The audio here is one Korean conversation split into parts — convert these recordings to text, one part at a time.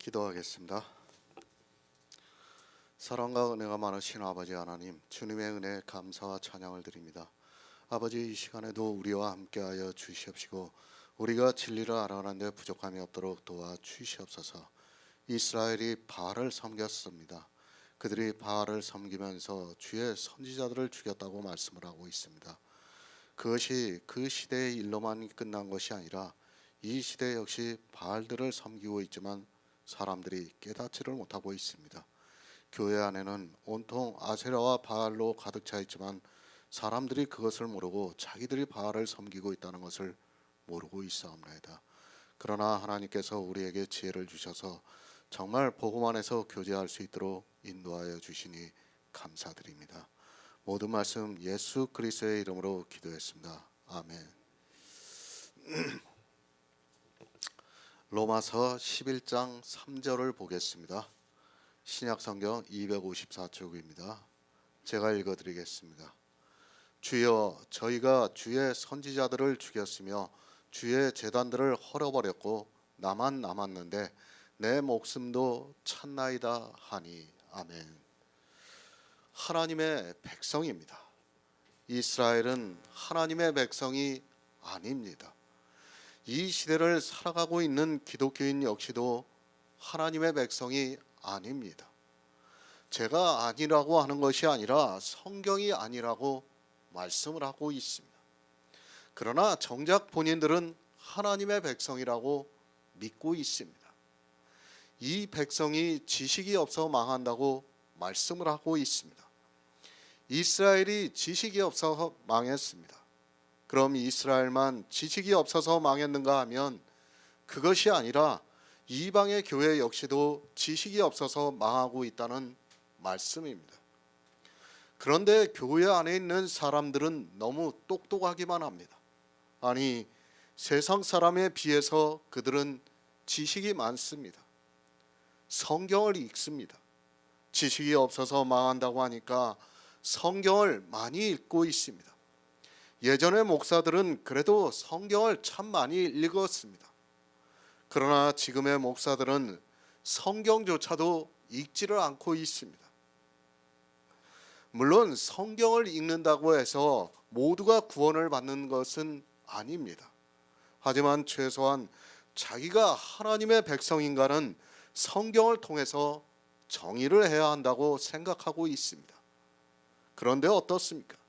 기도하겠습니다. 사랑과 은혜가 많으신 아버지 하나님, 주님의 은혜에 감사와 찬양을 드립니다. 아버지, 이 시간에도 우리와 함께하여 주시옵시고 우리가 진리를 알아가는데 부족함이 없도록 도와주시옵소서. 이스라엘이 바알을 섬겼습니다. 그들이 바알을 섬기면서 주의 선지자들을 죽였다고 말씀을 하고 있습니다. 그것이 그 시대의 일로만 끝난 것이 아니라 이 시대 역시 바알들을 섬기고 있지만 사람들이 깨닫지를 못하고 있습니다. 교회 안에는 온통 아세라와 바알로 가득 차 있지만 사람들이 그것을 모르고 자기들이 바알을 섬기고 있다는 것을 모르고 있사옵나이다. 그러나 하나님께서 우리에게 지혜를 주셔서 정말 복음 안에서 교제할 수 있도록 인도하여 주시니 감사드립니다. 모든 말씀 예수 그리스도의 이름으로 기도했습니다. 아멘. 로마서 11장 3절을 보겠습니다. 신약성경 254쪽입니다. 제가 읽어드리겠습니다. 주여, 저희가 주의 선지자들을 죽였으며 주의 제단들을 헐어버렸고 나만 남았는데 내 목숨도 찼나이다 하니. 아멘. 하나님의 백성입니다. 이스라엘은 하나님의 백성이 아닙니다. 이 시대를 살아가고 있는 기독교인 역시도 하나님의 백성이 아닙니다. 제가 아니라고 하는 것이 아니라 성경이 아니라고 말씀을 하고 있습니다. 그러나 정작 본인들은 하나님의 백성이라고 믿고 있습니다. 이 백성이 지식이 없어 망한다고 말씀을 하고 있습니다. 이스라엘이 지식이 없어서 망했습니다. 그럼 이스라엘만 지식이 없어서 망했는가 하면 그것이 아니라 이방의 교회 역시도 지식이 없어서 망하고 있다는 말씀입니다. 그런데 교회 안에 있는 사람들은 너무 똑똑하기만 합니다. 아니, 세상 사람에 비해서 그들은 지식이 많습니다. 성경을 읽습니다. 지식이 없어서 망한다고 하니까 성경을 많이 읽고 있습니다. 예전의 목사들은 그래도 성경을 참 많이 읽었습니다. 그러나 지금의 목사들은 성경조차도 읽지를 않고 있습니다. 물론 성경을 읽는다고 해서 모두가 구원을 받는 것은 아닙니다. 하지만 최소한 자기가 하나님의 백성인가는 성경을 통해서 정의를 해야 한다고 생각하고 있습니다. 그런데 어떻습니까?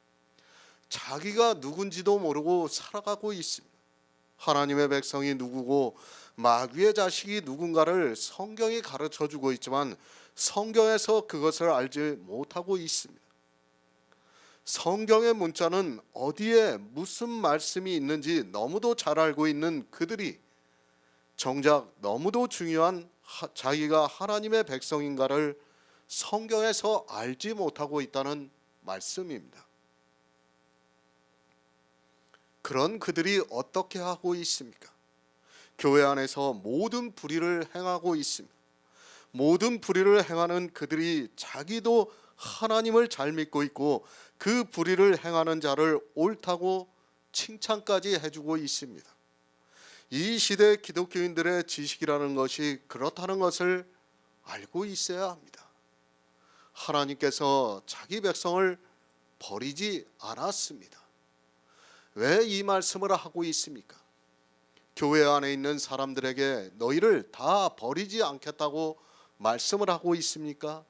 자기가 누군지도 모르고 살아가고 있습니다. 하나님의 백성이 누구고 마귀의 자식이 누군가를 성경이 가르쳐주고 있지만 성경에서 그것을 알지 못하고 있습니다. 성경의 문자는 어디에 무슨 말씀이 있는지 너무도 잘 알고 있는 그들이 정작 너무도 중요한 자기가 하나님의 백성인가를 성경에서 알지 못하고 있다는 말씀입니다. 그런 그들이 어떻게 하고 있습니까? 교회 안에서 모든 불의를 행하고 있습니다. 모든 불의를 행하는 그들이 자기도 하나님을 잘 믿고 있고 그 불의를 행하는 자를 옳다고 칭찬까지 해주고 있습니다. 이 시대 기독교인들의 지식이라는 것이 그렇다는 것을 알고 있어야 합니다. 하나님께서 자기 백성을 버리지 않았습니다. 왜 이 말씀을 하고 있습니까? 교회 안에 있는 사람들에게 너희를 다 버리지 않겠다고 말씀을 하고 있습니까?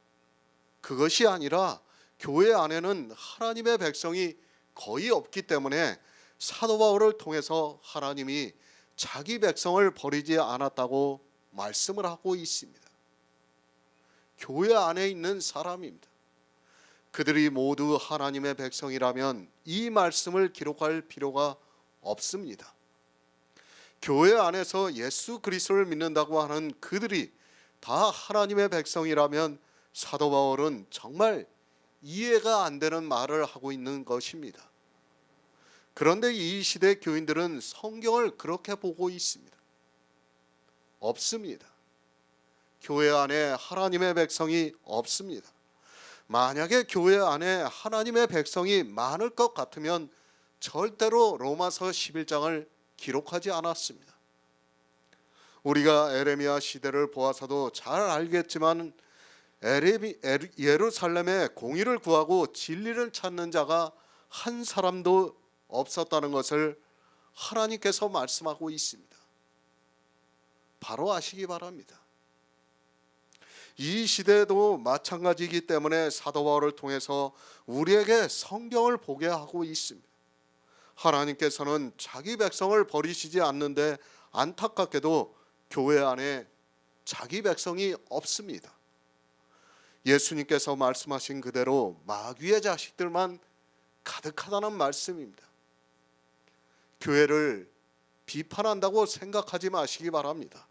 그것이 아니라 교회 안에는 하나님의 백성이 거의 없기 때문에 사도 바울을 통해서 하나님이 자기 백성을 버리지 않았다고 말씀을 하고 있습니다. 교회 안에 있는 사람입니다. 그들이 모두 하나님의 백성이라면 이 말씀을 기록할 필요가 없습니다. 교회 안에서 예수 그리스도를 믿는다고 하는 그들이 다 하나님의 백성이라면 사도 바울은 정말 이해가 안 되는 말을 하고 있는 것입니다. 그런데 이 시대 교인들은 성경을 그렇게 보고 있습니다. 없습니다. 교회 안에 하나님의 백성이 없습니다. 만약에 교회 안에 하나님의 백성이 많을 것 같으면 절대로 로마서 11장을 기록하지 않았습니다. 우리가 에레미야 시대를 보아서도 잘 알겠지만 예루살렘에 공의를 구하고 진리를 찾는 자가 한 사람도 없었다는 것을 하나님께서 말씀하고 있습니다. 바로 아시기 바랍니다. 이 시대도 마찬가지이기 때문에 사도 바울을 통해서 우리에게 성경을 보게 하고 있습니다. 하나님께서는 자기 백성을 버리시지 않는데 안타깝게도 교회 안에 자기 백성이 없습니다. 예수님께서 말씀하신 그대로 마귀의 자식들만 가득하다는 말씀입니다. 교회를 비판한다고 생각하지 마시기 바랍니다.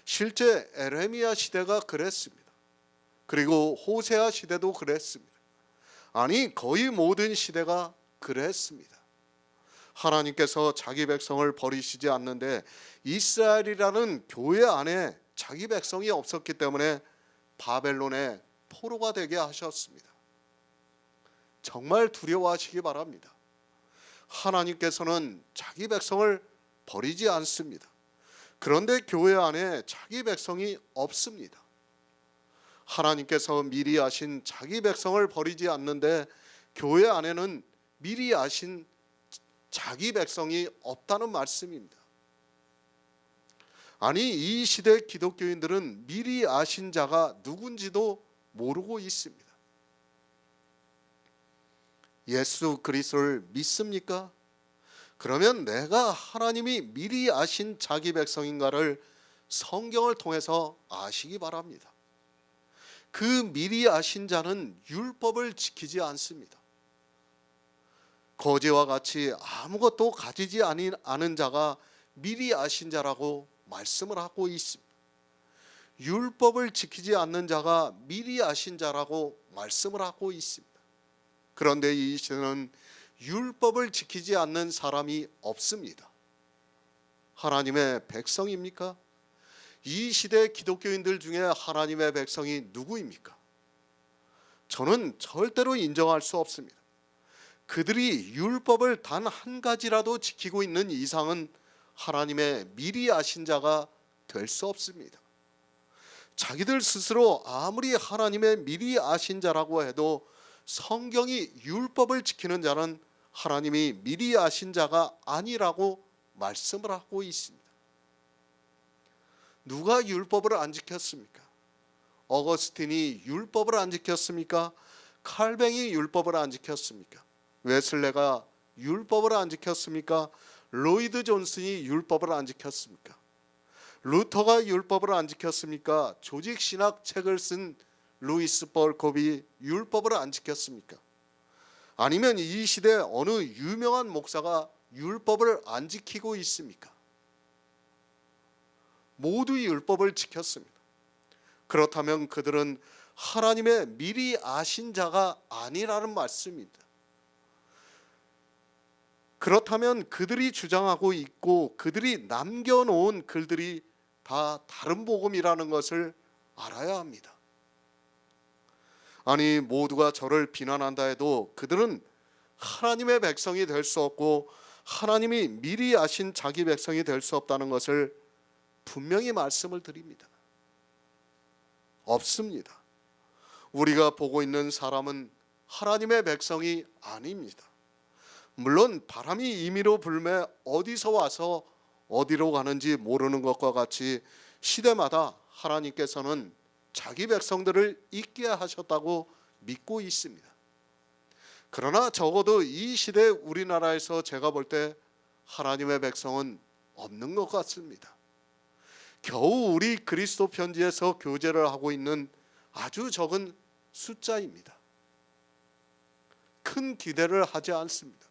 실제 에레미야 시대가 그랬습니다. 그리고 호세아 시대도 그랬습니다. 아니, 거의 모든 시대가 그랬습니다. 하나님께서 자기 백성을 버리시지 않는데 이스라엘이라는 교회 안에 자기 백성이 없었기 때문에 바벨론의 포로가 되게 하셨습니다. 정말 두려워하시기 바랍니다. 하나님께서는 자기 백성을 버리지 않습니다. 그런데 교회 안에 자기 백성이 없습니다. 하나님께서 미리 아신 자기 백성을 버리지 않는데 교회 안에는 미리 아신 자기 백성이 없다는 말씀입니다. 아니, 이 시대 기독교인들은 미리 아신 자가 누군지도 모르고 있습니다. 예수 그리스도를 믿습니까? 그러면 내가 하나님이 미리 아신 자기 백성인가를 성경을 통해서 아시기 바랍니다. 그 미리 아신 자는 율법을 지키지 않습니다. 거지와 같이 아무것도 가지지 않은 자가 미리 아신 자라고 말씀을 하고 있습니다. 율법을 지키지 않는 자가 미리 아신 자라고 말씀을 하고 있습니다. 그런데 이 시대는 율법을 지키지 않는 사람이 없습니다. 하나님의 백성입니까? 이 시대 기독교인들 중에 하나님의 백성이 누구입니까? 저는 절대로 인정할 수 없습니다. 그들이 율법을 단 한 가지라도 지키고 있는 이상은 하나님의 미리 아신 자가 될 수 없습니다. 자기들 스스로 아무리 하나님의 미리 아신 자라고 해도 성경이 율법을 지키는 자는 하나님이 미리 아신 자가 아니라고 말씀을 하고 있습니다. 누가 율법을 안 지켰습니까? 어거스틴이 율법을 안 지켰습니까? 칼뱅이 율법을 안 지켰습니까? 웨슬레가 율법을 안 지켰습니까? 로이드 존슨이 율법을 안 지켰습니까? 루터가 율법을 안 지켰습니까? 조직 신학 책을 쓴 루이스 벌콥이 율법을 안 지켰습니까? 아니면 이 시대 어느 유명한 목사가 율법을 안 지키고 있습니까? 모두 율법을 지켰습니다. 그렇다면 그들은 하나님의 미리 아신 자가 아니라는 말씀입니다. 그렇다면 그들이 주장하고 있고 그들이 남겨놓은 글들이 다 다른 복음이라는 것을 알아야 합니다. 아니, 모두가 저를 비난한다 해도 그들은 하나님의 백성이 될 수 없고 하나님이 미리 아신 자기 백성이 될 수 없다는 것을 분명히 말씀을 드립니다. 없습니다. 우리가 보고 있는 사람은 하나님의 백성이 아닙니다. 물론 바람이 임의로 불매 어디서 와서 어디로 가는지 모르는 것과 같이 시대마다 하나님께서는 자기 백성들을 있게 하셨다고 믿고 있습니다. 그러나 적어도 이 시대 우리나라에서 제가 볼 때 하나님의 백성은 없는 것 같습니다. 겨우 우리 그리스도 편지에서 교제를 하고 있는 아주 적은 숫자입니다. 큰 기대를 하지 않습니다.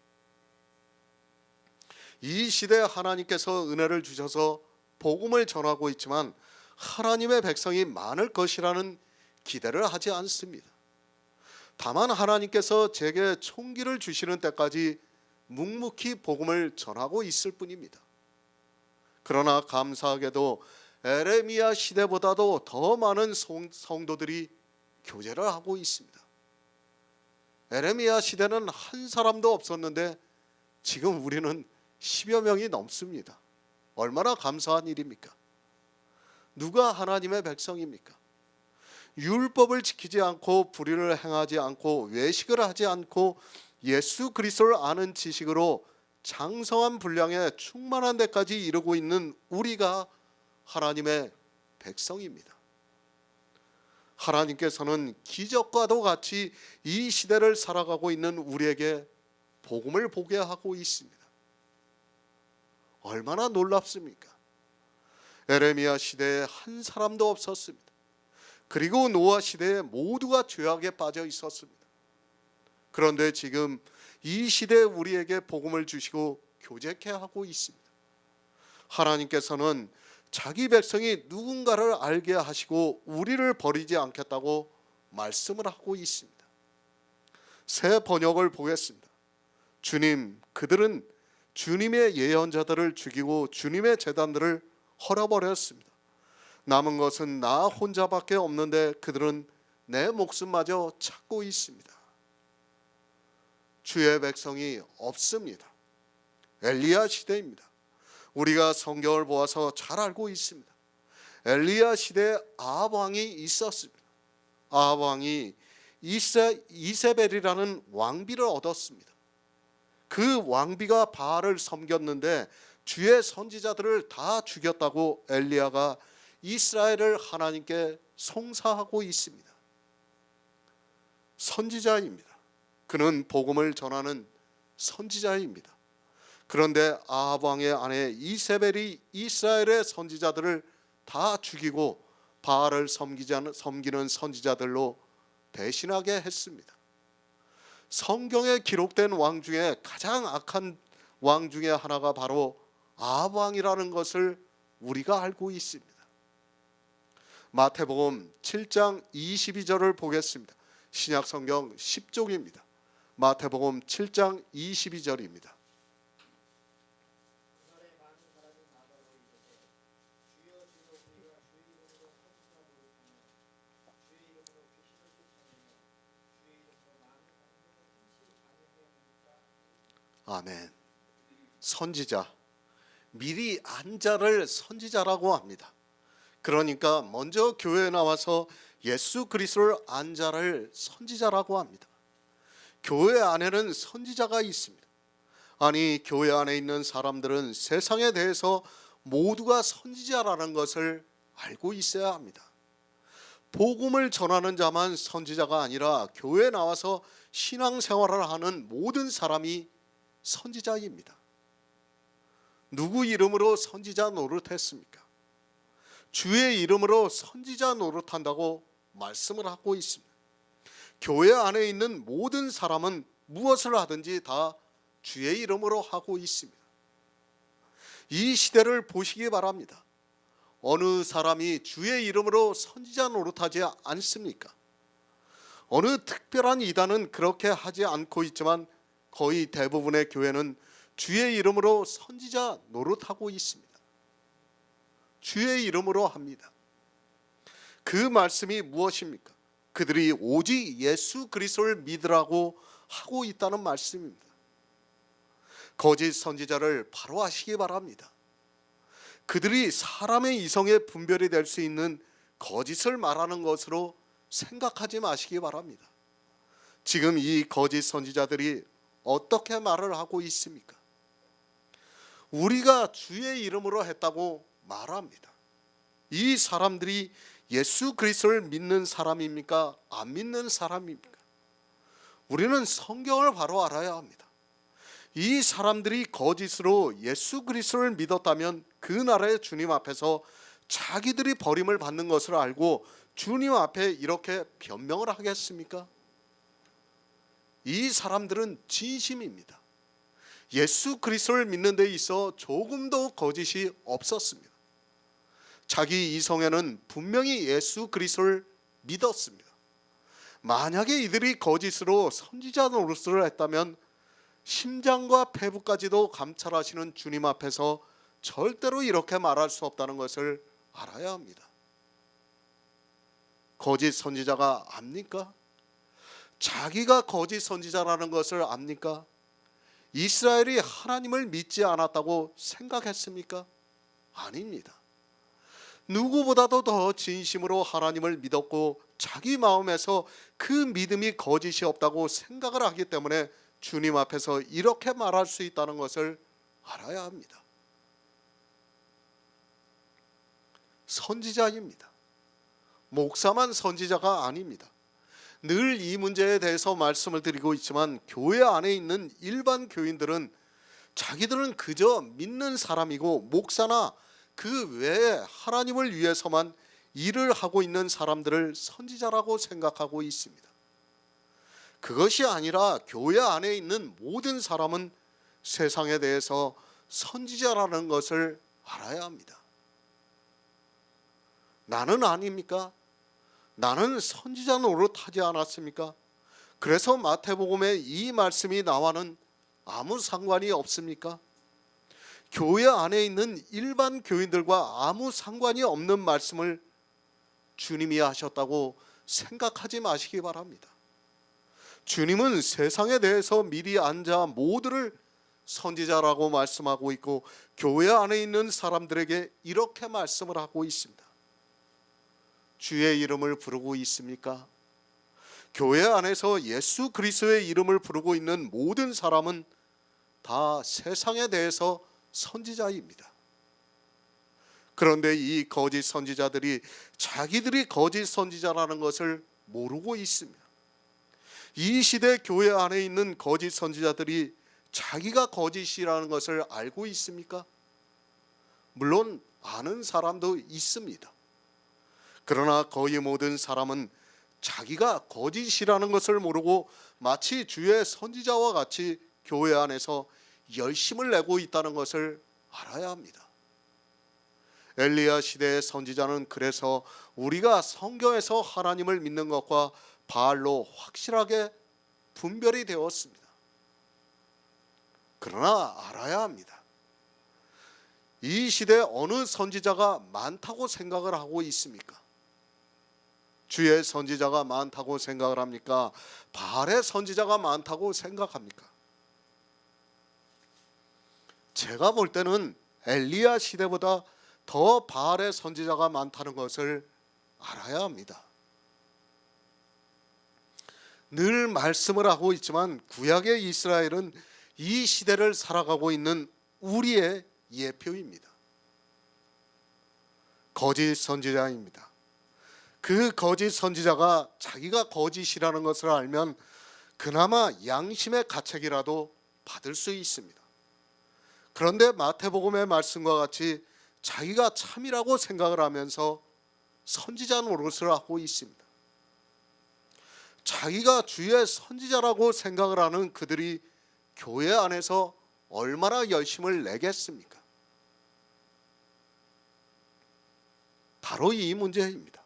이 시대에 하나님께서 은혜를 주셔서 복음을 전하고 있지만 하나님의 백성이 많을 것이라는 기대를 하지 않습니다. 다만 하나님께서 제게 총기를 주시는 때까지 묵묵히 복음을 전하고 있을 뿐입니다. 그러나 감사하게도 에레미야 시대보다도 더 많은 성도들이 교제를 하고 있습니다. 에레미야 시대는 한 사람도 없었는데 지금 우리는 10여 명이 넘습니다. 얼마나 감사한 일입니까? 누가 하나님의 백성입니까? 율법을 지키지 않고 불의를 행하지 않고 외식을 하지 않고 예수 그리스도를 아는 지식으로 장성한 분량에 충만한 데까지 이르고 있는 우리가 하나님의 백성입니다. 하나님께서는 기적과도 같이 이 시대를 살아가고 있는 우리에게 복음을 보게 하고 있습니다. 얼마나 놀랍습니까? 에레미야 시대에 한 사람도 없었습니다. 그리고 노아 시대에 모두가 죄악에 빠져 있었습니다. 그런데 지금 이 시대에 우리에게 복음을 주시고 교제케 하고 있습니다. 하나님께서는 자기 백성이 누군가를 알게 하시고 우리를 버리지 않겠다고 말씀을 하고 있습니다. 새 번역을 보겠습니다. 주님, 그들은 주님의 예언자들을 죽이고 주님의 제단들을 헐어버렸습니다. 남은 것은 나 혼자밖에 없는데 그들은 내 목숨마저 찾고 있습니다. 주의 백성이 없습니다. 엘리야 시대입니다. 우리가 성경을 보아서 잘 알고 있습니다. 엘리야 시대에 아합 왕이 있었습니다. 아합 왕이 이세벨이라는 왕비를 얻었습니다. 그 왕비가 바알을 섬겼는데 주의 선지자들을 다 죽였다고 엘리야가 이스라엘을 하나님께 송사하고 있습니다. 선지자입니다. 그는 복음을 전하는 선지자입니다. 그런데 아합 왕의 아내 이세벨이 이스라엘의 선지자들을 다 죽이고 바알을 섬기는 선지자들로 배신하게 했습니다. 성경에 기록된 왕 중에 가장 악한 왕 중에 하나가 바로 아합 왕이라는 것을 우리가 알고 있습니다. 마태복음 7장 22절을 보겠습니다. 신약 성경 10쪽입니다. 마태복음 7장 22절입니다. 아멘. 선지자, 미리 안자를 선지자라고 합니다. 그러니까 먼저 교회에 나와서 예수 그리스도를 안자를 선지자라고 합니다. 교회 안에는 선지자가 있습니다. 아니, 교회 안에 있는 사람들은 세상에 대해서 모두가 선지자라는 것을 알고 있어야 합니다. 복음을 전하는 자만 선지자가 아니라 교회에 나와서 신앙생활을 하는 모든 사람이 선지자입니다. 누구 이름으로 선지자 노릇했습니까? 주의 이름으로 선지자 노릇한다고 말씀을 하고 있습니다. 교회 안에 있는 모든 사람은 무엇을 하든지 다 주의 이름으로 하고 있습니다. 이 시대를 보시기 바랍니다. 어느 사람이 주의 이름으로 선지자 노릇하지 않습니까? 어느 특별한 이단은 그렇게 하지 않고 있지만 거의 대부분의 교회는 주의 이름으로 선지자 노릇하고 있습니다. 주의 이름으로 합니다. 그 말씀이 무엇입니까? 그들이 오직 예수 그리스도를 믿으라고 하고 있다는 말씀입니다. 거짓 선지자를 바로 아시기 바랍니다. 그들이 사람의 이성에 분별이 될 수 있는 거짓을 말하는 것으로 생각하지 마시기 바랍니다. 지금 이 거짓 선지자들이 어떻게 말을 하고 있습니까? 우리가 주의 이름으로 했다고 말합니다. 이 사람들이 예수 그리스도를 믿는 사람입니까? 안 믿는 사람입니까? 우리는 성경을 바로 알아야 합니다. 이 사람들이 거짓으로 예수 그리스도를 믿었다면 그 나라의 주님 앞에서 자기들이 버림을 받는 것을 알고 주님 앞에 이렇게 변명을 하겠습니까? 이 사람들은 진심입니다. 예수 그리스도를 믿는 데 있어 조금도 거짓이 없었습니다. 자기 이성에는 분명히 예수 그리스도를 믿었습니다. 만약에 이들이 거짓으로 선지자 노릇을 했다면 심장과 폐부까지도 감찰하시는 주님 앞에서 절대로 이렇게 말할 수 없다는 것을 알아야 합니다. 거짓 선지자가 압니까? 자기가 거짓 선지자라는 것을 압니까? 이스라엘이 하나님을 믿지 않았다고 생각했습니까? 아닙니다. 누구보다도 더 진심으로 하나님을 믿었고 자기 마음에서 그 믿음이 거짓이 없다고 생각을 하기 때문에 주님 앞에서 이렇게 말할 수 있다는 것을 알아야 합니다. 선지자입니다. 목사만 선지자가 아닙니다. 늘 이 문제에 대해서 말씀을 드리고 있지만 교회 안에 있는 일반 교인들은 자기들은 그저 믿는 사람이고 목사나 그 외에 하나님을 위해서만 일을 하고 있는 사람들을 선지자라고 생각하고 있습니다. 그것이 아니라 교회 안에 있는 모든 사람은 세상에 대해서 선지자라는 것을 알아야 합니다. 나는 아닙니까? 나는 선지자 노릇하지 않았습니까? 그래서 마태복음에 이 말씀이 나와는 아무 상관이 없습니까? 교회 안에 있는 일반 교인들과 아무 상관이 없는 말씀을 주님이 하셨다고 생각하지 마시기 바랍니다. 주님은 세상에 대해서 미리 앉아 모두를 선지자라고 말씀하고 있고 교회 안에 있는 사람들에게 이렇게 말씀을 하고 있습니다. 주의 이름을 부르고 있습니까? 교회 안에서 예수 그리스도의 이름을 부르고 있는 모든 사람은 다 세상에 대해서 선지자입니다. 그런데 이 거짓 선지자들이 자기들이 거짓 선지자라는 것을 모르고 있습니다. 이 시대 교회 안에 있는 거짓 선지자들이 자기가 거짓이라는 것을 알고 있습니까? 물론 아는 사람도 있습니다. 그러나 거의 모든 사람은 자기가 거짓이라는 것을 모르고 마치 주의 선지자와 같이 교회 안에서 열심을 내고 있다는 것을 알아야 합니다. 엘리야 시대의 선지자는 그래서 우리가 성경에서 하나님을 믿는 것과 바알로 확실하게 분별이 되었습니다. 그러나 알아야 합니다. 이 시대에 어느 선지자가 많다고 생각을 하고 있습니까? 주의 선지자가 많다고 생각을 합니까? 바알의 선지자가 많다고 생각합니까? 제가 볼 때는 엘리야 시대보다 더 바알의 선지자가 많다는 것을 알아야 합니다. 늘 말씀을 하고 있지만 구약의 이스라엘은 이 시대를 살아가고 있는 우리의 예표입니다. 거짓 선지자입니다. 그 거짓 선지자가 자기가 거짓이라는 것을 알면 그나마 양심의 가책이라도 받을 수 있습니다. 그런데 마태복음의 말씀과 같이 자기가 참이라고 생각을 하면서 선지자 노릇을 하고 있습니다. 자기가 주의 선지자라고 생각을 하는 그들이 교회 안에서 얼마나 열심을 내겠습니까? 바로 이 문제입니다.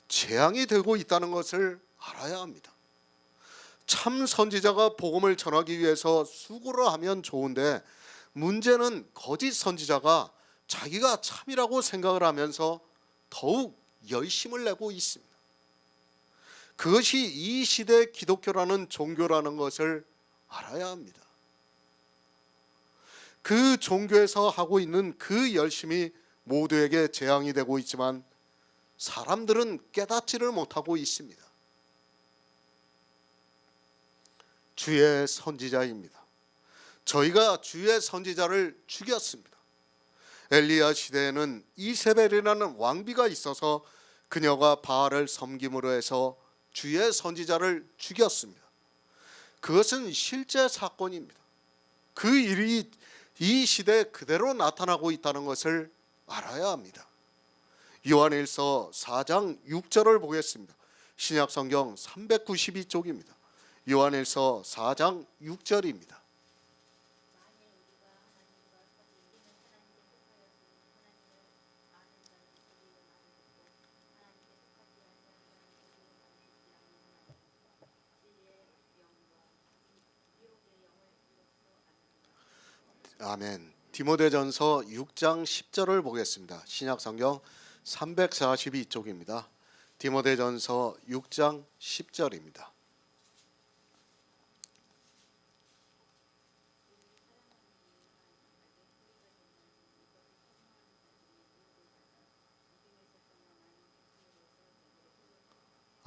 재앙이 되고 있다는 것을 알아야 합니다. 참 선지자가 복음을 전하기 위해서 수고를 하면 좋은데 문제는 거짓 선지자가 자기가 참이라고 생각을 하면서 더욱 열심을 내고 있습니다. 그것이 이 시대 기독교라는 종교라는 것을 알아야 합니다. 그 종교에서 하고 있는 그 열심이 모두에게 재앙이 되고 있지만 사람들은 깨닫지를 못하고 있습니다. 주의 선지자입니다. 저희가 주의 선지자를 죽였습니다. 엘리야 시대에는 이세벨이라는 왕비가 있어서 그녀가 바알을 섬김으로 해서 주의 선지자를 죽였습니다. 그것은 실제 사건입니다. 그 일이 이 시대에 그대로 나타나고 있다는 것을 알아야 합니다. 요한일서 4장 6절을 보겠습니다. 신약성경 392쪽입니다. 요한일서 4장 6절입니다. 아멘. 디모데전서 6장 10절을 보겠습니다. 신약성경 342쪽입니다. 디모데전서 6장 10절입니다.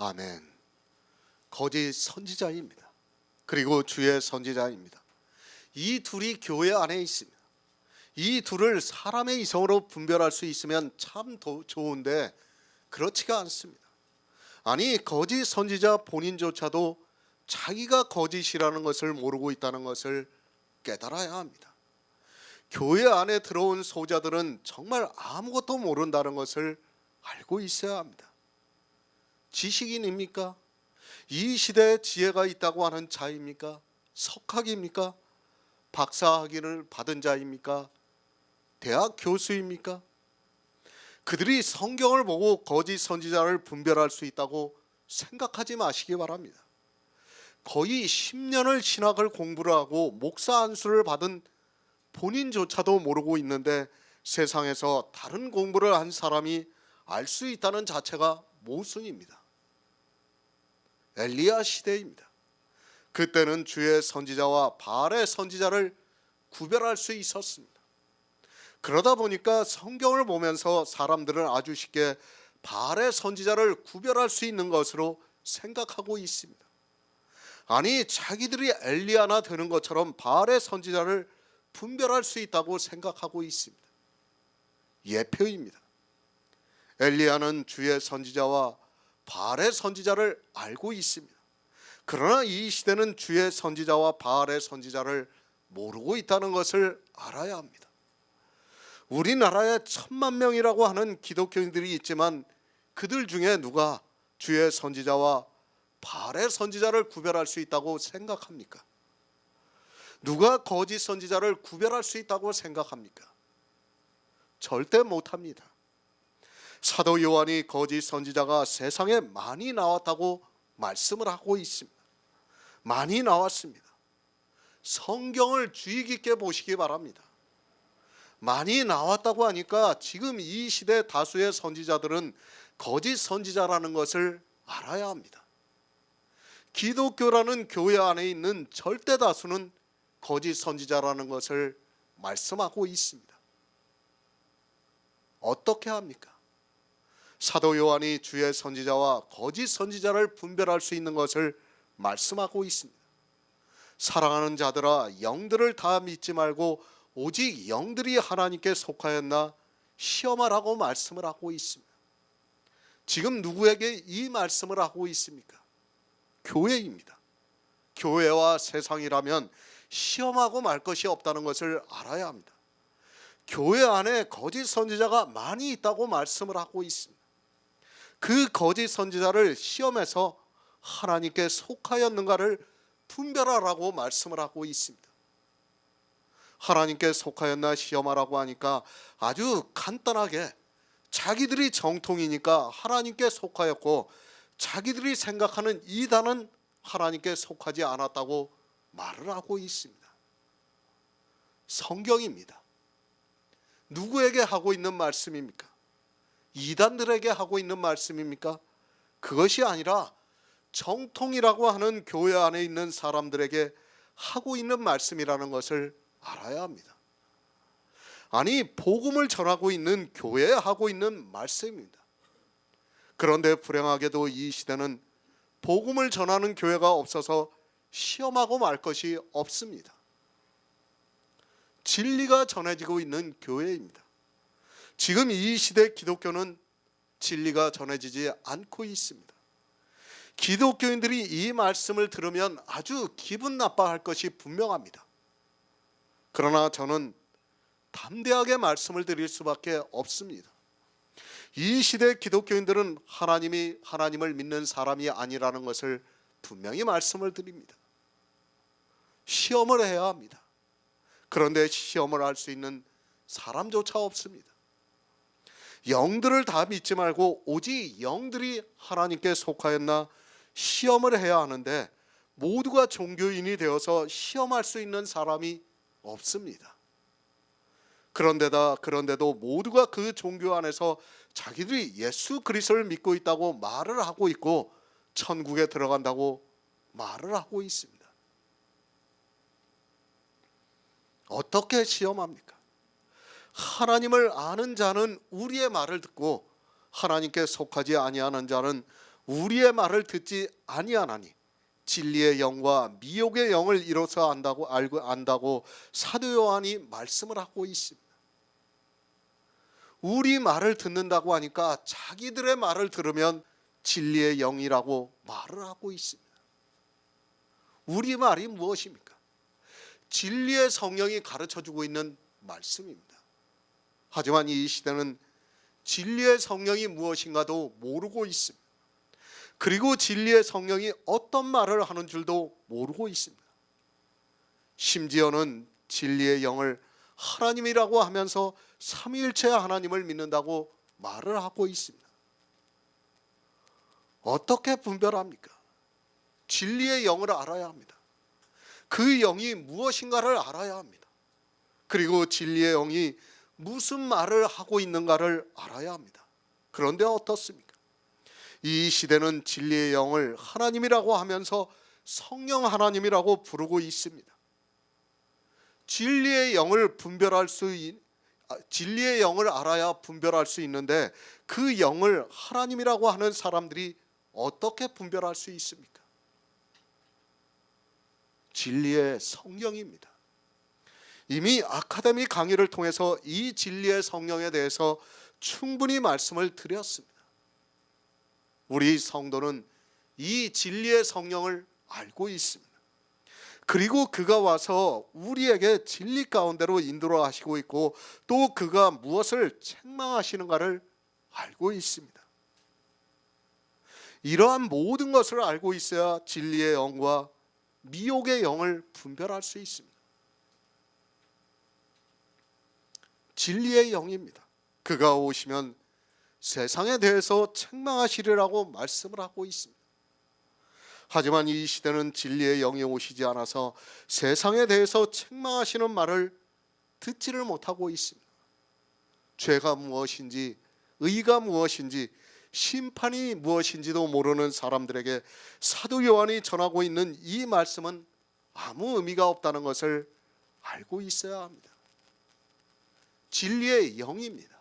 아멘. 거짓 선지자입니다. 그리고 주의 선지자입니다. 이 둘이 교회 안에 있습니다. 이 둘을 사람의 이성으로 분별할 수 있으면 참 좋은데 그렇지가 않습니다. 아니, 거짓 선지자 본인조차도 자기가 거짓이라는 것을 모르고 있다는 것을 깨달아야 합니다. 교회 안에 들어온 소자들은 정말 아무것도 모른다는 것을 알고 있어야 합니다. 지식인입니까? 이 시대에 지혜가 있다고 하는 자입니까? 석학입니까? 박사학위를 받은 자입니까? 대학 교수입니까? 그들이 성경을 보고 거짓 선지자를 분별할 수 있다고 생각하지 마시기 바랍니다. 거의 10년을 신학을 공부를 하고 목사 안수를 받은 본인조차도 모르고 있는데 세상에서 다른 공부를 한 사람이 알 수 있다는 자체가 모순입니다. 엘리야 시대입니다. 그때는 주의 선지자와 바알의 선지자를 구별할 수 있었습니다. 그러다 보니까 성경을 보면서 사람들은 아주 쉽게 바알의 선지자를 구별할 수 있는 것으로 생각하고 있습니다. 아니, 자기들이 엘리야나 되는 것처럼 바알의 선지자를 분별할 수 있다고 생각하고 있습니다. 예표입니다. 엘리야는 주의 선지자와 바알의 선지자를 알고 있습니다. 그러나 이 시대는 주의 선지자와 바알의 선지자를 모르고 있다는 것을 알아야 합니다. 우리나라에 1,000만 명이라고 하는 기독교인들이 있지만 그들 중에 누가 주의 선지자와 바알의 선지자를 구별할 수 있다고 생각합니까? 누가 거짓 선지자를 구별할 수 있다고 생각합니까? 절대 못합니다. 사도 요한이 거짓 선지자가 세상에 많이 나왔다고 말씀을 하고 있습니다. 많이 나왔습니다. 성경을 주의 깊게 보시기 바랍니다. 많이 나왔다고 하니까 지금 이 시대 다수의 선지자들은 거짓 선지자라는 것을 알아야 합니다. 기독교라는 교회 안에 있는 절대 다수는 거짓 선지자라는 것을 말씀하고 있습니다. 어떻게 합니까? 사도 요한이 주의 선지자와 거짓 선지자를 분별할 수 있는 것을 말씀하고 있습니다. 사랑하는 자들아, 영들을 다 믿지 말고 오직 영들이 하나님께 속하였나 시험하라고 말씀을 하고 있습니다. 지금 누구에게 이 말씀을 하고 있습니까? 교회입니다. 교회와 세상이라면 시험하고 말 것이 없다는 것을 알아야 합니다. 교회 안에 거짓 선지자가 많이 있다고 말씀을 하고 있습니다. 그 거짓 선지자를 시험해서 하나님께 속하였는가를 분별하라고 말씀을 하고 있습니다. 하나님께 속하였나 시험하라고 하니까 아주 간단하게 자기들이 정통이니까 하나님께 속하였고 자기들이 생각하는 이단은 하나님께 속하지 않았다고 말을 하고 있습니다. 성경입니다. 누구에게 하고 있는 말씀입니까? 이단들에게 하고 있는 말씀입니까? 그것이 아니라 정통이라고 하는 교회 안에 있는 사람들에게 하고 있는 말씀이라는 것을 알아야 합니다. 아니, 복음을 전하고 있는 교회에 하고 있는 말씀입니다. 그런데 불행하게도 이 시대는 복음을 전하는 교회가 없어서 시험하고 말 것이 없습니다. 진리가 전해지고 있는 교회입니다. 지금 이 시대 기독교는 진리가 전해지지 않고 있습니다. 기독교인들이 이 말씀을 들으면 아주 기분 나빠할 것이 분명합니다. 그러나 저는 담대하게 말씀을 드릴 수밖에 없습니다. 이 시대 기독교인들은 하나님을 믿는 사람이 아니라는 것을 분명히 말씀을 드립니다. 시험을 해야 합니다. 그런데 시험을 할 수 있는 사람조차 없습니다. 영들을 다 믿지 말고 오직 영들이 하나님께 속하였나 시험을 해야 하는데 모두가 종교인이 되어서 시험할 수 있는 사람이 없습니다. 그런데도 모두가 그 종교 안에서 자기들이 예수 그리스도를 믿고 있다고 말을 하고 있고 천국에 들어간다고 말을 하고 있습니다. 어떻게 시험합니까? 하나님을 아는 자는 우리의 말을 듣고 하나님께 속하지 아니하는 자는 우리의 말을 듣지 아니하나니 진리의 영과 미혹의 영을 이로써 안다고 사도 요한이 말씀을 하고 있습니다. 우리 말을 듣는다고 하니까 자기들의 말을 들으면 진리의 영이라고 말을 하고 있습니다. 우리 말이 무엇입니까? 진리의 성령이 가르쳐주고 있는 말씀입니다. 하지만 이 시대는 진리의 성령이 무엇인가도 모르고 있습니다. 그리고 진리의 성령이 어떤 말을 하는 줄도 모르고 있습니다. 심지어는 진리의 영을 하나님이라고 하면서 삼위일체 하나님을 믿는다고 말을 하고 있습니다. 어떻게 분별합니까? 진리의 영을 알아야 합니다. 그 영이 무엇인가를 알아야 합니다. 그리고 진리의 영이 무슨 말을 하고 있는가를 알아야 합니다. 그런데 어떻습니까? 이 시대는 진리의 영을 하나님이라고 하면서 성령 하나님이라고 부르고 있습니다. 진리의 영을 진리의 영을 알아야 분별할 수 있는데 그 영을 하나님이라고 하는 사람들이 어떻게 분별할 수 있습니까? 진리의 성령입니다. 이미 아카데미 강의를 통해서 이 진리의 성령에 대해서 충분히 말씀을 드렸습니다. 우리 성도는 이 진리의 성령을 알고 있습니다. 그리고 그가 와서 우리에게 진리 가운데로 인도를 하시고 있고 또 그가 무엇을 책망하시는가를 알고 있습니다. 이러한 모든 것을 알고 있어야 진리의 영과 미혹의 영을 분별할 수 있습니다. 진리의 영입니다. 그가 오시면 세상에 대해서 책망하시리라고 말씀을 하고 있습니다. 하지만 이 시대는 진리의 영이 오시지 않아서 세상에 대해서 책망하시는 말을 듣지를 못하고 있습니다. 죄가 무엇인지, 의가 무엇인지, 심판이 무엇인지도 모르는 사람들에게 사도 요한이 전하고 있는 이 말씀은 아무 의미가 없다는 것을 알고 있어야 합니다. 진리의 영입니다.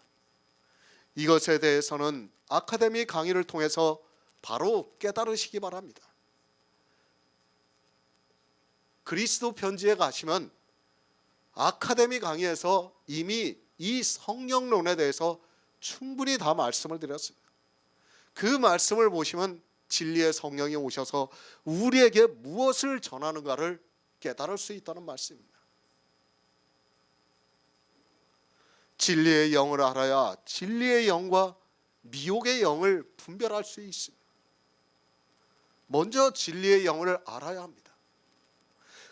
이것에 대해서는 아카데미 강의를 통해서 바로 깨달으시기 바랍니다. 그리스도 편지에 가시면 아카데미 강의에서 이미 이 성령론에 대해서 충분히 다 말씀을 드렸습니다. 그 말씀을 보시면 진리의 성령이 오셔서 우리에게 무엇을 전하는가를 깨달을 수 있다는 말씀입니다. 진리의 영을 알아야 진리의 영과 미혹의 영을 분별할 수 있습니다. 먼저 진리의 영을 알아야 합니다.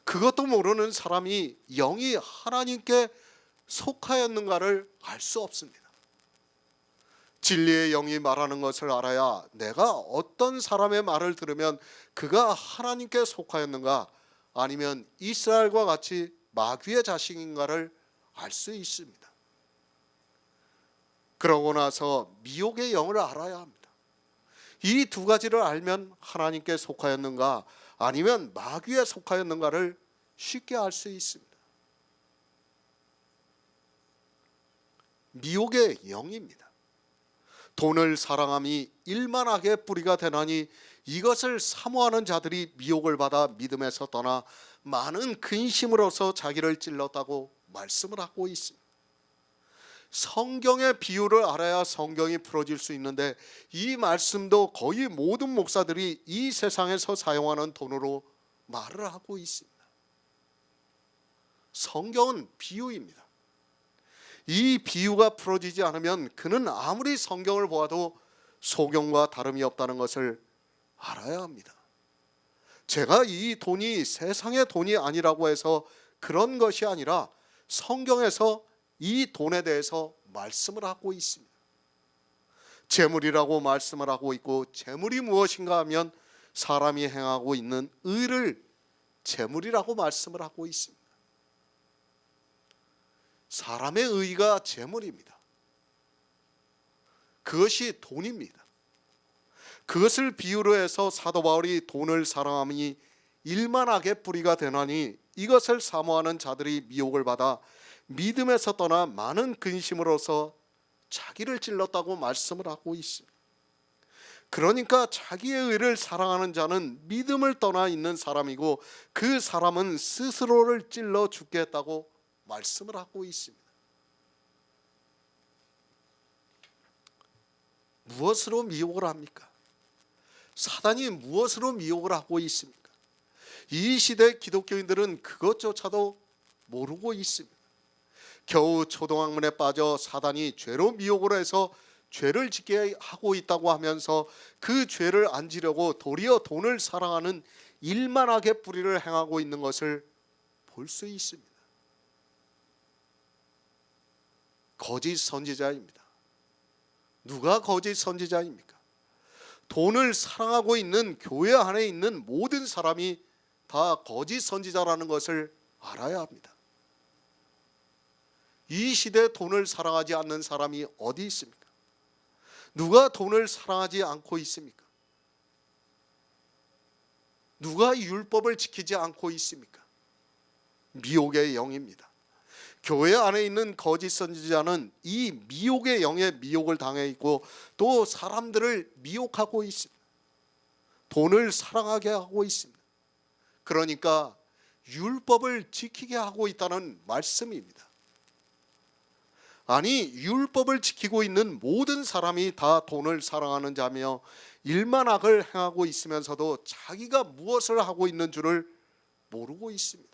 그것도 모르는 사람이 영이 하나님께 속하였는가를 알 수 없습니다. 진리의 영이 말하는 것을 알아야 내가 어떤 사람의 말을 들으면 그가 하나님께 속하였는가 아니면 이스라엘과 같이 마귀의 자식인가를 알 수 있습니다. 그러고 나서 미혹의 영을 알아야 합니다. 이 두 가지를 알면 하나님께 속하였는가 아니면 마귀에 속하였는가를 쉽게 알 수 있습니다. 미혹의 영입니다. 돈을 사랑함이 일만하게 뿌리가 되나니 이것을 사모하는 자들이 미혹을 받아 믿음에서 떠나 많은 근심으로서 자기를 찔렀다고 말씀을 하고 있습니다. 성경의 비유를 알아야 성경이 풀어질 수 있는데 이 말씀도 거의 모든 목사들이 이 세상에서 사용하는 돈으로 말을 하고 있습니다. 성경은 비유입니다. 이 비유가 풀어지지 않으면 그는 아무리 성경을 보아도 소경과 다름이 없다는 것을 알아야 합니다. 제가 이 돈이 세상의 돈이 아니라고 해서 그런 것이 아니라 성경에서 이 돈에 대해서 말씀을 하고 있습니다. 재물이라고 말씀을 하고 있고 재물이 무엇인가 하면 사람이 행하고 있는 의를 재물이라고 말씀을 하고 있습니다. 사람의 의가 재물입니다. 그것이 돈입니다. 그것을 비유로 해서 사도 바울이 돈을 사랑함이 일만하게 뿌리가 되나니 이것을 사모하는 자들이 미혹을 받아 믿음에서 떠나 많은 근심으로서 자기를 찔렀다고 말씀을 하고 있습니다. 그러니까 자기의 의를 사랑하는 자는 믿음을 떠나 있는 사람이고 그 사람은 스스로를 찔러 죽겠다고 말씀을 하고 있습니다. 무엇으로 미혹을 합니까? 사단이 무엇으로 미혹을 하고 있습니까? 이 시대 기독교인들은 그것조차도 모르고 있습니다. 겨우 초등학문에 빠져 사단이 죄로 미혹을 해서 죄를 짓게 하고 있다고 하면서 그 죄를 안 지려고 도리어 돈을 사랑하는 일만하게 뿌리를 행하고 있는 것을 볼 수 있습니다. 거짓 선지자입니다. 누가 거짓 선지자입니까? 돈을 사랑하고 있는 교회 안에 있는 모든 사람이 다 거짓 선지자라는 것을 알아야 합니다. 이 시대에 돈을 사랑하지 않는 사람이 어디 있습니까? 누가 돈을 사랑하지 않고 있습니까? 누가 율법을 지키지 않고 있습니까? 미혹의 영입니다. 교회 안에 있는 거짓 선지자는 이 미혹의 영에 미혹을 당해 있고 또 사람들을 미혹하고 있습니다. 돈을 사랑하게 하고 있습니다. 그러니까 율법을 지키게 하고 있다는 말씀입니다. 아니, 율법을 지키고 있는 모든 사람이 다 돈을 사랑하는 자며 일만악을 행하고 있으면서도 자기가 무엇을 하고 있는 줄을 모르고 있습니다.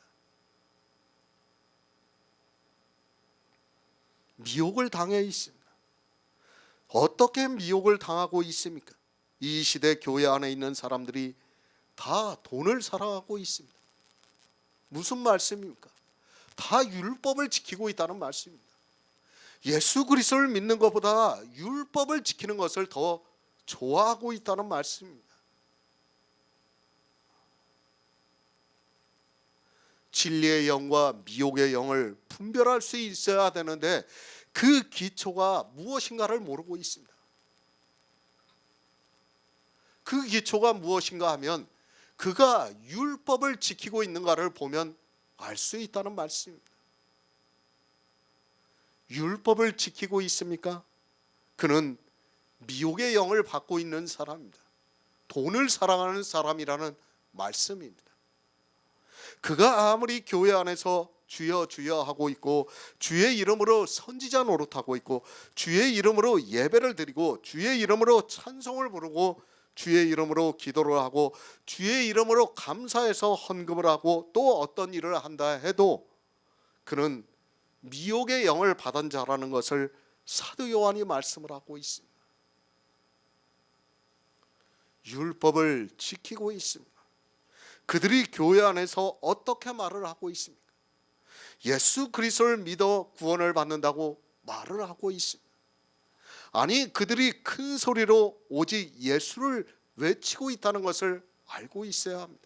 미혹을 당해 있습니다. 어떻게 미혹을 당하고 있습니까? 이 시대 교회 안에 있는 사람들이 다 돈을 사랑하고 있습니다. 무슨 말씀입니까? 다 율법을 지키고 있다는 말씀입니다. 예수 그리스도를 믿는 것보다 율법을 지키는 것을 더 좋아하고 있다는 말씀입니다. 진리의 영과 미혹의 영을 분별할 수 있어야 되는데 그 기초가 무엇인가를 모르고 있습니다. 그 기초가 무엇인가 하면 그가 율법을 지키고 있는가를 보면 알 수 있다는 말씀입니다. 율법을 지키고 있습니까? 그는 미혹의 영을 받고 있는 사람입니다. 돈을 사랑하는 사람이라는 말씀입니다. 그가 아무리 교회 안에서 주여 주여 하고 있고 주의 이름으로 선지자 노릇하고 있고 주의 이름으로 예배를 드리고 주의 이름으로 찬송을 부르고 주의 이름으로 기도를 하고 주의 이름으로 감사해서 헌금을 하고 또 어떤 일을 한다 해도 그는 미혹의 영을 받은 자라는 것을 사도 요한이 말씀을 하고 있습니다. 율법을 지키고 있습니다. 그들이 교회 안에서 어떻게 말을 하고 있습니까? 예수 그리스도를 믿어 구원을 받는다고 말을 하고 있습니다. 아니, 그들이 큰 소리로 오직 예수를 외치고 있다는 것을 알고 있어야 합니다.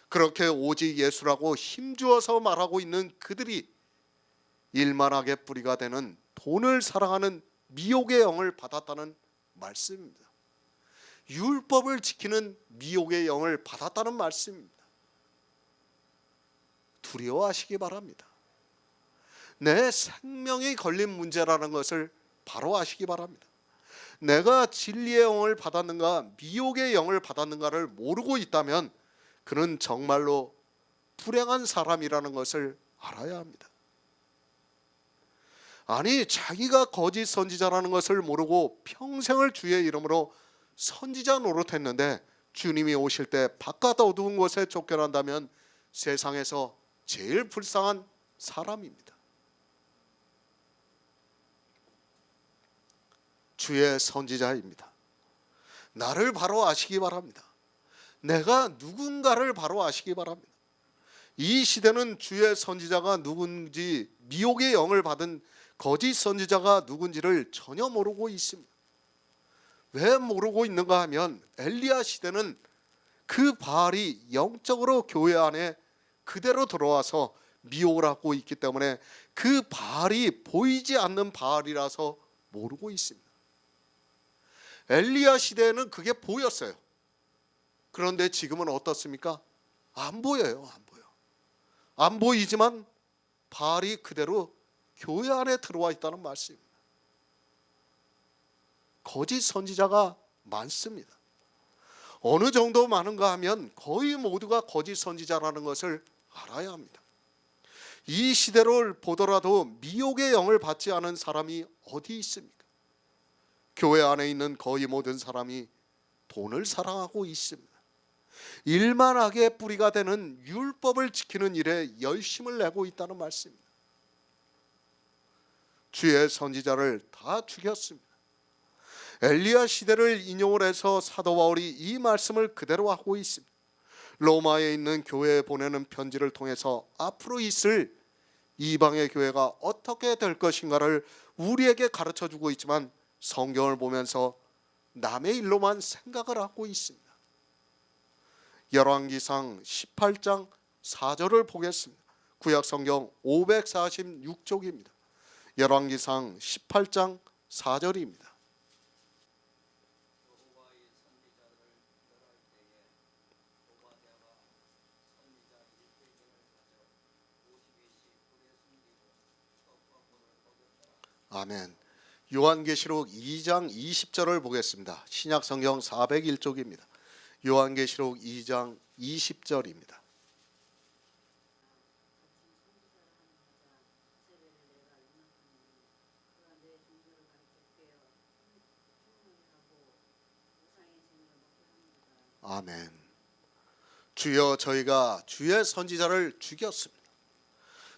그렇게 오직 예수라고 힘주어서 말하고 있는 그들이 일만하게 뿌리가 되는 돈을 사랑하는 미혹의 영을 받았다는 말씀입니다. 율법을 지키는 미혹의 영을 받았다는 말씀입니다. 두려워하시기 바랍니다. 내 생명이 걸린 문제라는 것을 바로 아시기 바랍니다. 내가 진리의 영을 받았는가 미혹의 영을 받았는가를 모르고 있다면 그는 정말로 불행한 사람이라는 것을 알아야 합니다. 아니, 자기가 거짓 선지자라는 것을 모르고 평생을 주의 이름으로 선지자 노릇했는데 주님이 오실 때 바깥 어두운 곳에 쫓겨난다면 세상에서 제일 불쌍한 사람입니다. 주의 선지자입니다. 나를 바로 아시기 바랍니다. 내가 누군가를 바로 아시기 바랍니다. 이 시대는 주의 선지자가 누군지 미혹의 영을 받은 거짓 선지자가 누군지를 전혀 모르고 있습니다. 왜 모르고 있는가 하면 엘리야 시대는 그 바알이 영적으로 교회 안에 그대로 들어와서 미혹을 하고 있기 때문에 그 바알이 보이지 않는 바알이라서 모르고 있습니다. 엘리야 시대에는 그게 보였어요. 그런데 지금은 어떻습니까? 안 보여요. 안 보여. 안 보이지만 바알이 그대로 교회 안에 들어와 있다는 말씀입니다. 거짓 선지자가 많습니다. 어느 정도 많은가 하면 거의 모두가 거짓 선지자라는 것을 알아야 합니다. 이 시대를 보더라도 미혹의 영을 받지 않은 사람이 어디 있습니까? 교회 안에 있는 거의 모든 사람이 돈을 사랑하고 있습니다. 일만 악의 뿌리가 되는 율법을 지키는 일에 열심을 내고 있다는 말씀입니다. 주의 선지자를 다 죽였습니다. 엘리야 시대를 인용을 해서 사도 바울이 이 말씀을 그대로 하고 있습니다. 로마에 있는 교회에 보내는 편지를 통해서 앞으로 있을 이방의 교회가 어떻게 될 것인가를 우리에게 가르쳐주고 있지만 성경을 보면서 남의 일로만 생각을 하고 있습니다. 열왕기상 18장 4절을 보겠습니다. 구약성경 546쪽입니다. 열왕기상 18장 4절입니다. 아멘. 요한계시록 2장 20절을 보겠습니다. 신약성경 401쪽입니다. 요한계시록 2장 20절입니다. 아멘. 주여, 저희가 주의 선지자를 죽였습니다.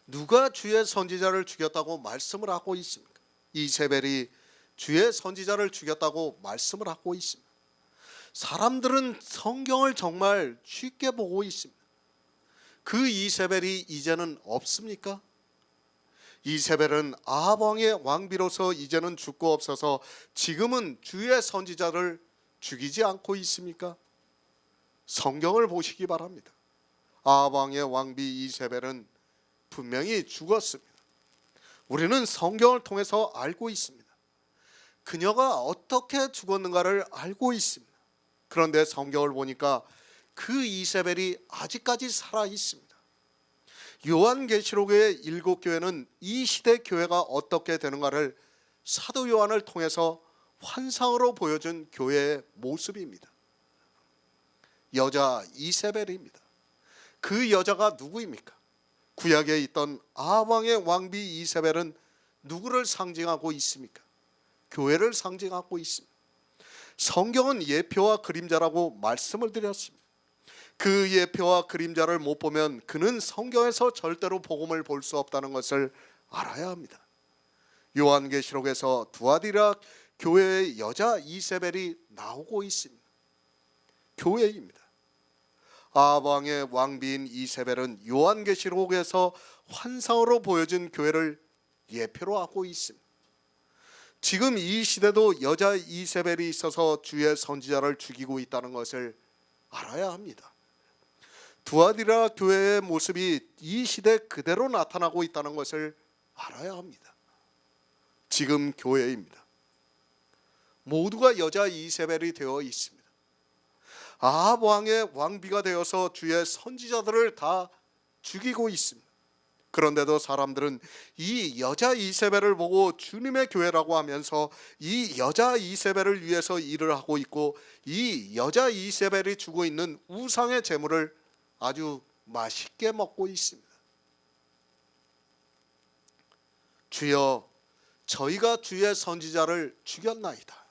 누가 주의 선지자를 죽였다고 말씀을 하고 있습니까? 이세벨이 주의 선지자를 죽였다고 말씀을 하고 있습니다. 사람들은 성경을 정말 쉽게 보고 있습니다. 그 이세벨이 이제는 없습니까? 이세벨은 아합 왕의 왕비로서 이제는 죽고 없어서 지금은 주의 선지자를 죽이지 않고 있습니까? 성경을 보시기 바랍니다. 아합 왕의 왕비 이세벨은 분명히 죽었습니다. 우리는 성경을 통해서 알고 있습니다. 그녀가 어떻게 죽었는가를 알고 있습니다. 그런데 성경을 보니까 그 이세벨이 아직까지 살아 있습니다. 요한계시록의 7교회는 이 시대 교회가 어떻게 되는가를 사도 요한을 통해서 환상으로 보여준 교회의 모습입니다. 여자 이세벨입니다. 그 여자가 누구입니까? 구약에 있던 아합 왕의 왕비 이세벨은 누구를 상징하고 있습니까? 교회를 상징하고 있습니다. 성경은 예표와 그림자라고 말씀을 드렸습니다. 그 예표와 그림자를 못 보면 그는 성경에서 절대로 복음을 볼 수 없다는 것을 알아야 합니다. 요한계시록에서 두아디라 교회의 여자 이세벨이 나오고 있습니다. 교회입니다. 아합 왕의 왕비인 이세벨은 요한계시록에서 환상으로 보여진 교회를 예표로 하고 있습니다. 지금 이 시대도 여자 이세벨이 있어서 주의 선지자를 죽이고 있다는 것을 알아야 합니다. 두아디라 교회의 모습이 이 시대 그대로 나타나고 있다는 것을 알아야 합니다. 지금 교회입니다. 모두가 여자 이세벨이 되어 있습니다. 아합 왕의 왕비가 되어서 주의 선지자들을 다 죽이고 있습니다. 그런데도 사람들은 이 여자 이세벨을 보고 주님의 교회라고 하면서 이 여자 이세벨을 위해서 일을 하고 있고 이 여자 이세벨이 주고 있는 우상의 제물을 아주 맛있게 먹고 있습니다. 주여, 저희가 주의 선지자를 죽였나이다.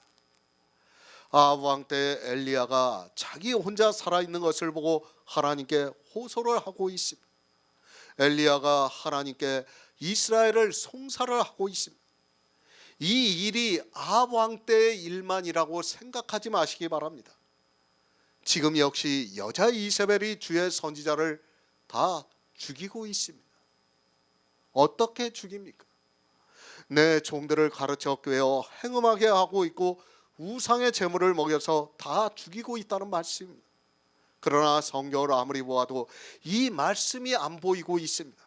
아합 왕 때 엘리야가 자기 혼자 살아있는 것을 보고 하나님께 호소를 하고 있습니다. 엘리야가 하나님께 이스라엘을 송사를 하고 있습니다. 이 일이 아합 왕 때의 일만이라고 생각하지 마시기 바랍니다. 지금 역시 여자 이세벨이 주의 선지자를 다 죽이고 있습니다. 어떻게 죽입니까? 내 종들을 가르쳐 꿰어 행음하게 하고 있고 우상의 제물을 먹여서 다 죽이고 있다는 말씀입니다. 그러나 성경을 아무리 보아도 이 말씀이 안 보이고 있습니다.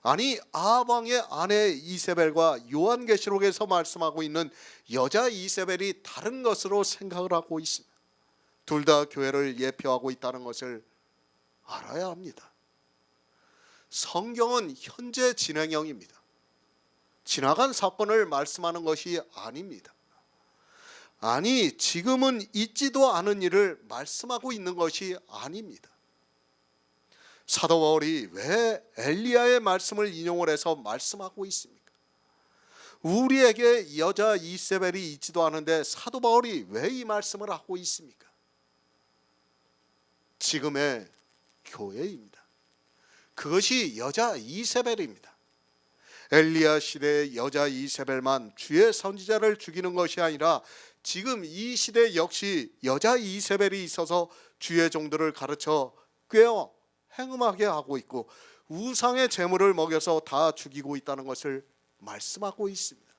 아니, 아합 왕의 아내 이세벨과 요한계시록에서 말씀하고 있는 여자 이세벨이 다른 것으로 생각을 하고 있습니다. 둘 다 교회를 예표하고 있다는 것을 알아야 합니다. 성경은 현재 진행형입니다. 지나간 사건을 말씀하는 것이 아닙니다. 아니, 지금은 있지도 않은 일을 말씀하고 있는 것이 아닙니다. 사도 바울이 왜 엘리야의 말씀을 인용을 해서 말씀하고 있습니까? 우리에게 여자 이세벨이 있지도 않은데 사도 바울이 왜 이 말씀을 하고 있습니까? 지금의 교회입니다. 그것이 여자 이세벨입니다. 엘리야 시대의 여자 이세벨만 주의 선지자를 죽이는 것이 아니라 지금 이 시대 역시 여자 이세벨이 있어서 주의 종들을 가르쳐 꿰어 행음하게 하고 있고 우상의 제물을 먹여서 다 죽이고 있다는 것을 말씀하고 있습니다.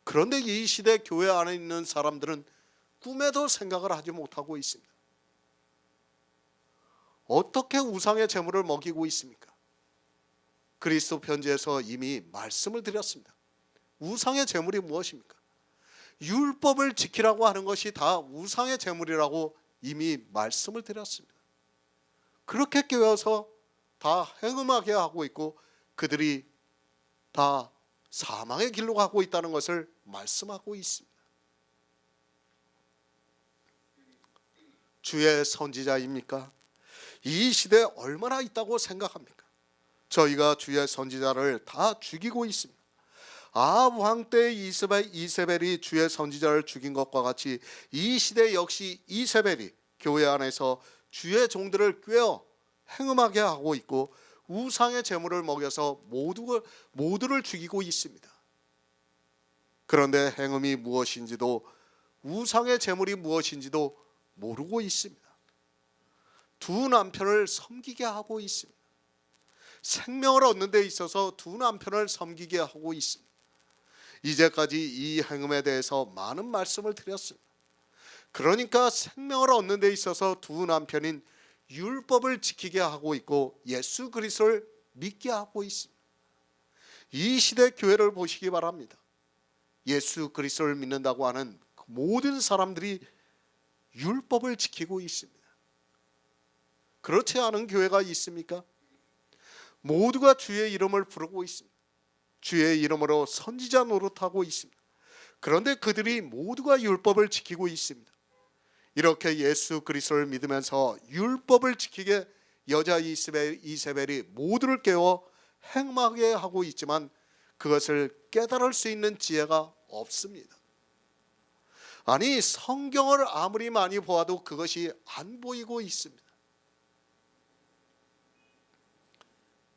그런데 이 시대 교회 안에 있는 사람들은 꿈에도 생각을 하지 못하고 있습니다. 어떻게 우상의 제물을 먹이고 있습니까? 그리스도 편지에서 이미 말씀을 드렸습니다. 우상의 제물이 무엇입니까? 율법을 지키라고 하는 것이 다 우상의 제물이라고 이미 말씀을 드렸습니다. 그렇게 깨워서 다 행음하게 하고 있고 그들이 다 사망의 길로 가고 있다는 것을 말씀하고 있습니다. 주의 선지자입니까? 이 시대에 얼마나 있다고 생각합니까? 저희가 주의 선지자를 다 죽이고 있습니다. 아합 왕 때 이세벨이 주의 선지자를 죽인 것과 같이 이 시대 역시 이세벨이 교회 안에서 주의 종들을 꿰어 행음하게 하고 있고 우상의 제물을 먹여서 모두를 죽이고 있습니다. 그런데 행음이 무엇인지도 우상의 제물이 무엇인지도 모르고 있습니다. 두 남편을 섬기게 하고 있습니다. 생명을 얻는 데 있어서 두 남편을 섬기게 하고 있습니다. 이제까지 이 행음에 대해서 많은 말씀을 드렸습니다. 그러니까 생명을 얻는 데 있어서 두 남편인 율법을 지키게 하고 있고 예수 그리스도를 믿게 하고 있습니다. 이 시대 교회를 보시기 바랍니다. 예수 그리스도를 믿는다고 하는 모든 사람들이 율법을 지키고 있습니다. 그렇지 않은 교회가 있습니까? 모두가 주의 이름을 부르고 있습니다. 주의 이름으로 선지자 노릇하고 있습니다. 그런데 그들이 모두가 율법을 지키고 있습니다. 이렇게 예수 그리스도를 믿으면서 율법을 지키게 여자 이세벨이 모두를 깨워 행하게 하고 있지만 그것을 깨달을 수 있는 지혜가 없습니다. 아니, 성경을 아무리 많이 보아도 그것이 안 보이고 있습니다.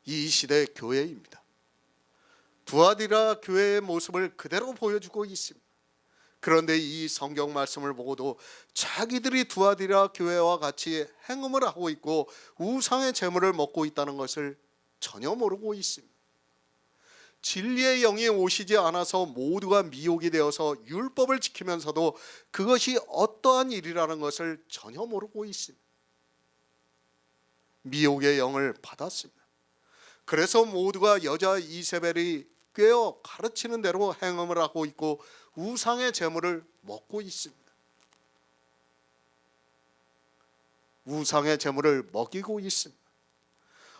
이 시대의 교회입니다. 두아디라 교회의 모습을 그대로 보여주고 있습니다. 그런데 이 성경 말씀을 보고도 자기들이 두아디라 교회와 같이 행음을 하고 있고 우상의 제물을 먹고 있다는 것을 전혀 모르고 있습니다. 진리의 영이 오시지 않아서 모두가 미혹이 되어서 율법을 지키면서도 그것이 어떠한 일이라는 것을 전혀 모르고 있습니다. 미혹의 영을 받았습니다. 그래서 모두가 여자 이세벨이 꿰어 가르치는 대로 행음을 하고 있고 우상의 제물을 먹고 있습니다. 우상의 제물을 먹이고 있습니다.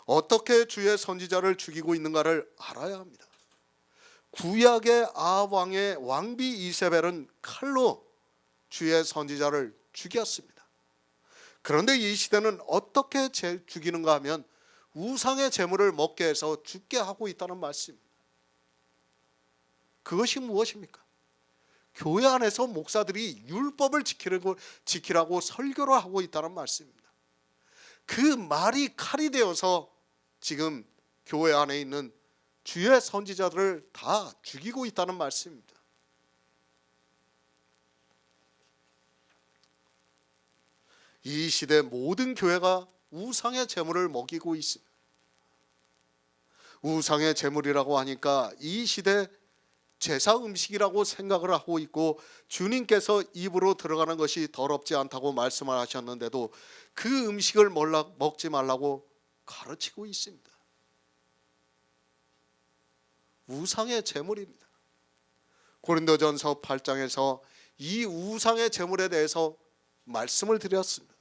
어떻게 주의 선지자를 죽이고 있는가를 알아야 합니다. 구약의 아합 왕의 왕비 이세벨은 칼로 주의 선지자를 죽였습니다. 그런데 이 시대는 어떻게 죽이는가 하면 우상의 제물을 먹게 해서 죽게 하고 있다는 말씀입니다. 그것이 무엇입니까? 교회 안에서 목사들이 율법을 지키라고 설교를 하고 있다는 말씀입니다. 그 말이 칼이 되어서 지금 교회 안에 있는 주의 선지자들을 다 죽이고 있다는 말씀입니다. 이 시대 모든 교회가 우상의 제물을 먹이고 있습니다. 우상의 제물이라고 하니까 이 시대 제사 음식이라고 생각을 하고 있고 주님께서 입으로 들어가는 것이 더럽지 않다고 말씀을 하셨는데도 그 음식을 먹지 말라고 가르치고 있습니다. 우상의 제물입니다. 고린도전서 8장에서 이 우상의 제물에 대해서 말씀을 드렸습니다.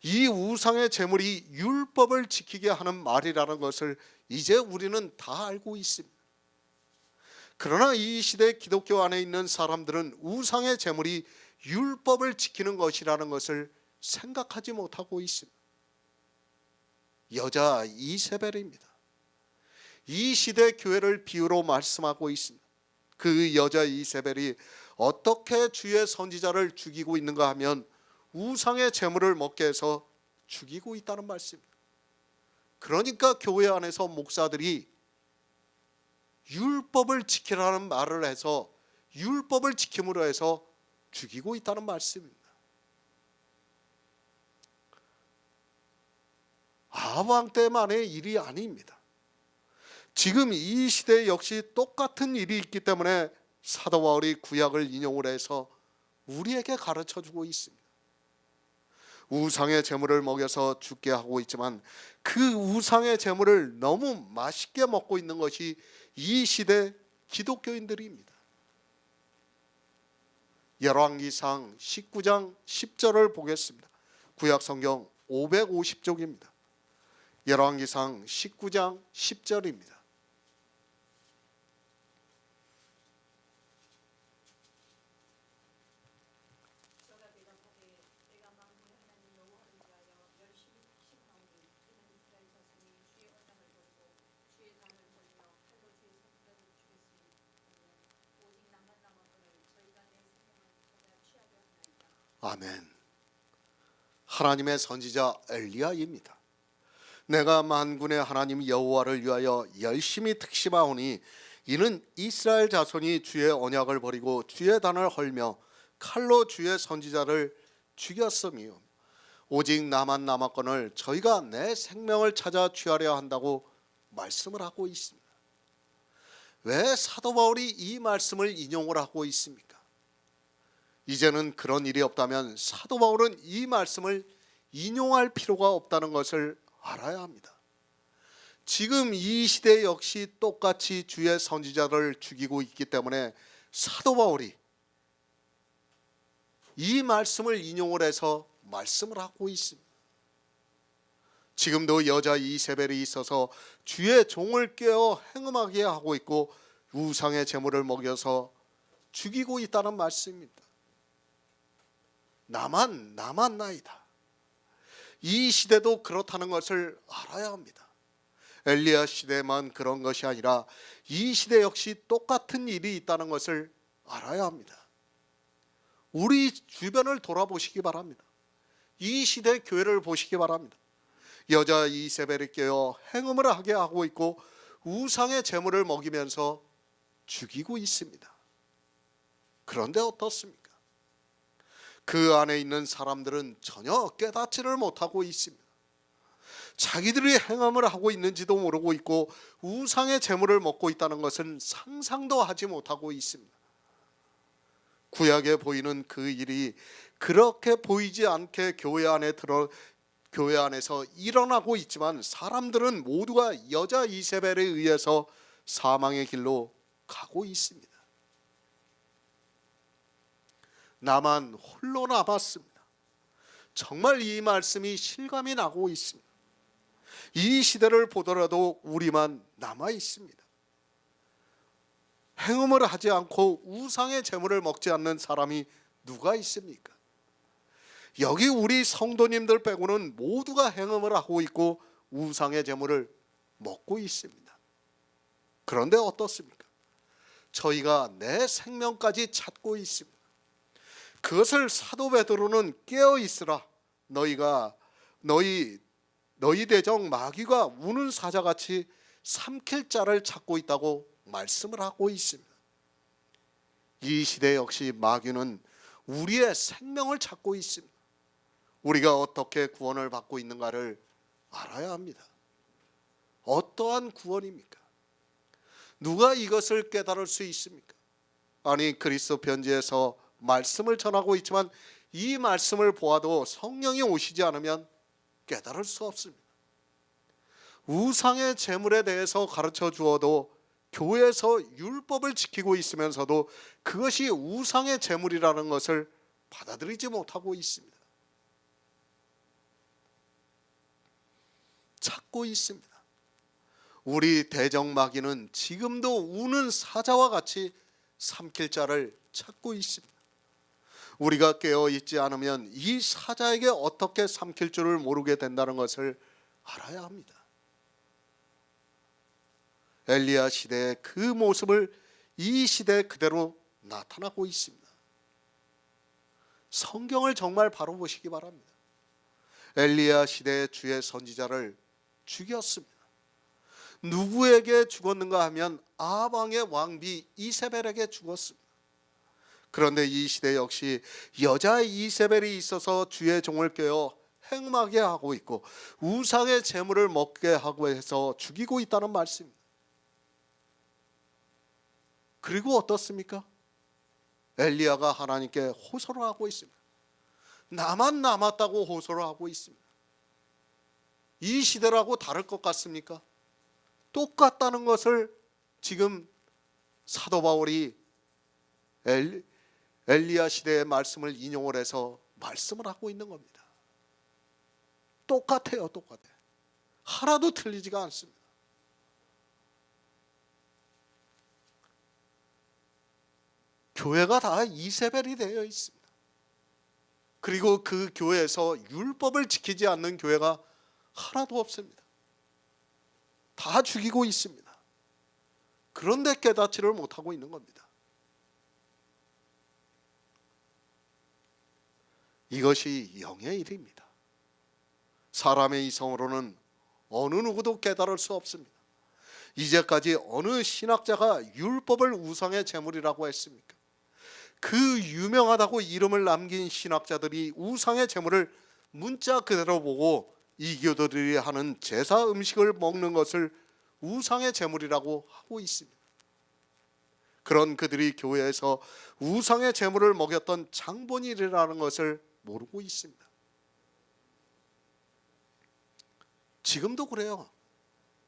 이 우상의 제물이 율법을 지키게 하는 말이라는 것을 이제 우리는 다 알고 있습니다. 그러나 이 시대 기독교 안에 있는 사람들은 우상의 제물이 율법을 지키는 것이라는 것을 생각하지 못하고 있습니다. 여자 이세벨입니다. 이 시대 교회를 비유로 말씀하고 있습니다. 그 여자 이세벨이 어떻게 주의 선지자를 죽이고 있는가 하면 우상의 제물을 먹게 해서 죽이고 있다는 말씀입니다. 그러니까 교회 안에서 목사들이 율법을 지키라는 말을 해서 율법을 지킴으로 해서 죽이고 있다는 말씀입니다. 아합 왕 때만의 일이 아닙니다. 지금 이 시대 역시 똑같은 일이 있기 때문에 사도 바울이 구약을 인용을 해서 우리에게 가르쳐주고 있습니다. 우상의 제물을 먹여서 죽게 하고 있지만 그 우상의 제물을 너무 맛있게 먹고 있는 것이 이 시대 기독교인들입니다. 열왕기상 19장 10절을 보겠습니다. 구약 성경 550쪽입니다. 열왕기상 19장 10절입니다. 아멘. 하나님의 선지자 엘리야입니다. 내가 만군의 하나님 여호와를 위하여 열심히 특심하오니 이는 이스라엘 자손이 주의 언약을 버리고 주의 단을 헐며 칼로 주의 선지자를 죽였으며 오직 나만 남았거늘 저희가 내 생명을 찾아 취하려 한다고 말씀을 하고 있습니다. 왜 사도 바울이 이 말씀을 인용을 하고 있습니까? 이제는 그런 일이 없다면 사도 바울은 이 말씀을 인용할 필요가 없다는 것을 알아야 합니다. 지금 이 시대 역시 똑같이 주의 선지자를 죽이고 있기 때문에 사도 바울이 이 말씀을 인용을 해서 말씀을 하고 있습니다. 지금도 여자 이세벨이 있어서 주의 종을 깨어 행음하게 하고 있고 우상의 제물을 먹여서 죽이고 있다는 말씀입니다. 나만 나이다. 이 시대도 그렇다는 것을 알아야 합니다. 엘리야 시대만 그런 것이 아니라 이 시대 역시 똑같은 일이 있다는 것을 알아야 합니다. 우리 주변을 돌아보시기 바랍니다. 이 시대 교회를 보시기 바랍니다. 여자 이세벨이 깨어 행음을 하게 하고 있고 우상의 제물을 먹이면서 죽이고 있습니다. 그런데 어떻습니까? 그 안에 있는 사람들은 전혀 깨닫지를 못하고 있습니다. 자기들이 행함을 하고 있는지도 모르고 있고 우상의 제물을 먹고 있다는 것은 상상도 하지 못하고 있습니다. 구약에 보이는 그 일이 그렇게 보이지 않게 교회 안에서 일어나고 있지만 사람들은 모두가 여자 이세벨에 의해서 사망의 길로 가고 있습니다. 나만 홀로 남았습니다. 정말 이 말씀이 실감이 나고 있습니다. 이 시대를 보더라도 우리만 남아 있습니다. 행음을 하지 않고 우상의 제물을 먹지 않는 사람이 누가 있습니까? 여기 우리 성도님들 빼고는 모두가 행음을 하고 있고 우상의 제물을 먹고 있습니다. 그런데 어떻습니까? 저희가 내 생명까지 찾고 있습니다. 그것을 사도 베드로는 깨어 있으라. 너희 대적 마귀가 우는 사자같이 삼킬 자를 찾고 있다고 말씀을 하고 있습니다. 이 시대 역시 마귀는 우리의 생명을 찾고 있습니다. 우리가 어떻게 구원을 받고 있는가를 알아야 합니다. 어떠한 구원입니까? 누가 이것을 깨달을 수 있습니까? 아니, 그리스도 편지에서 말씀을 전하고 있지만 이 말씀을 보아도 성령이 오시지 않으면 깨달을 수 없습니다. 우상의 제물에 대해서 가르쳐 주어도 교회에서 율법을 지키고 있으면서도 그것이 우상의 제물이라는 것을 받아들이지 못하고 있습니다. 찾고 있습니다. 우리 대적마귀는 지금도 우는 사자와 같이 삼킬 자를 찾고 있습니다. 우리가 깨어 있지 않으면 이 사자에게 어떻게 삼킬 줄을 모르게 된다는 것을 알아야 합니다. 엘리야 시대의 그 모습을 이 시대 그대로 나타나고 있습니다. 성경을 정말 바로 보시기 바랍니다. 엘리야 시대의 주의 선지자를 죽였습니다. 누구에게 죽었는가 하면 아방의 왕비 이세벨에게 죽었습니다. 그런데 이 시대 역시 여자 이세벨이 있어서 주의 종을 깨어 행하게 하고 있고 우상의 제물을 먹게 하고 해서 죽이고 있다는 말씀입니다. 그리고 어떻습니까? 엘리야가 하나님께 호소를 하고 있습니다. 나만 남았다고 호소를 하고 있습니다. 이 시대라고 다를 것 같습니까? 똑같다는 것을 지금 사도 바울이 엘리야 시대의 말씀을 인용을 해서 말씀을 하고 있는 겁니다. 똑같아요, 똑같아요. 하나도 틀리지가 않습니다. 교회가 다 이세벨이 되어 있습니다. 그리고 그 교회에서 율법을 지키지 않는 교회가 하나도 없습니다. 다 죽이고 있습니다. 그런데 깨닫지를 못하고 있는 겁니다. 이것이 영의 일입니다. 사람의 이성으로는 어느 누구도 깨달을 수 없습니다. 이제까지 어느 신학자가 율법을 우상의 제물이라고 했습니까? 그 유명하다고 이름을 남긴 신학자들이 우상의 제물을 문자 그대로 보고 이교도들이 하는 제사 음식을 먹는 것을 우상의 제물이라고 하고 있습니다. 그런 그들이 교회에서 우상의 제물을 먹였던 장본일이라는 것을 모르고 있습니다. 지금도 그래요.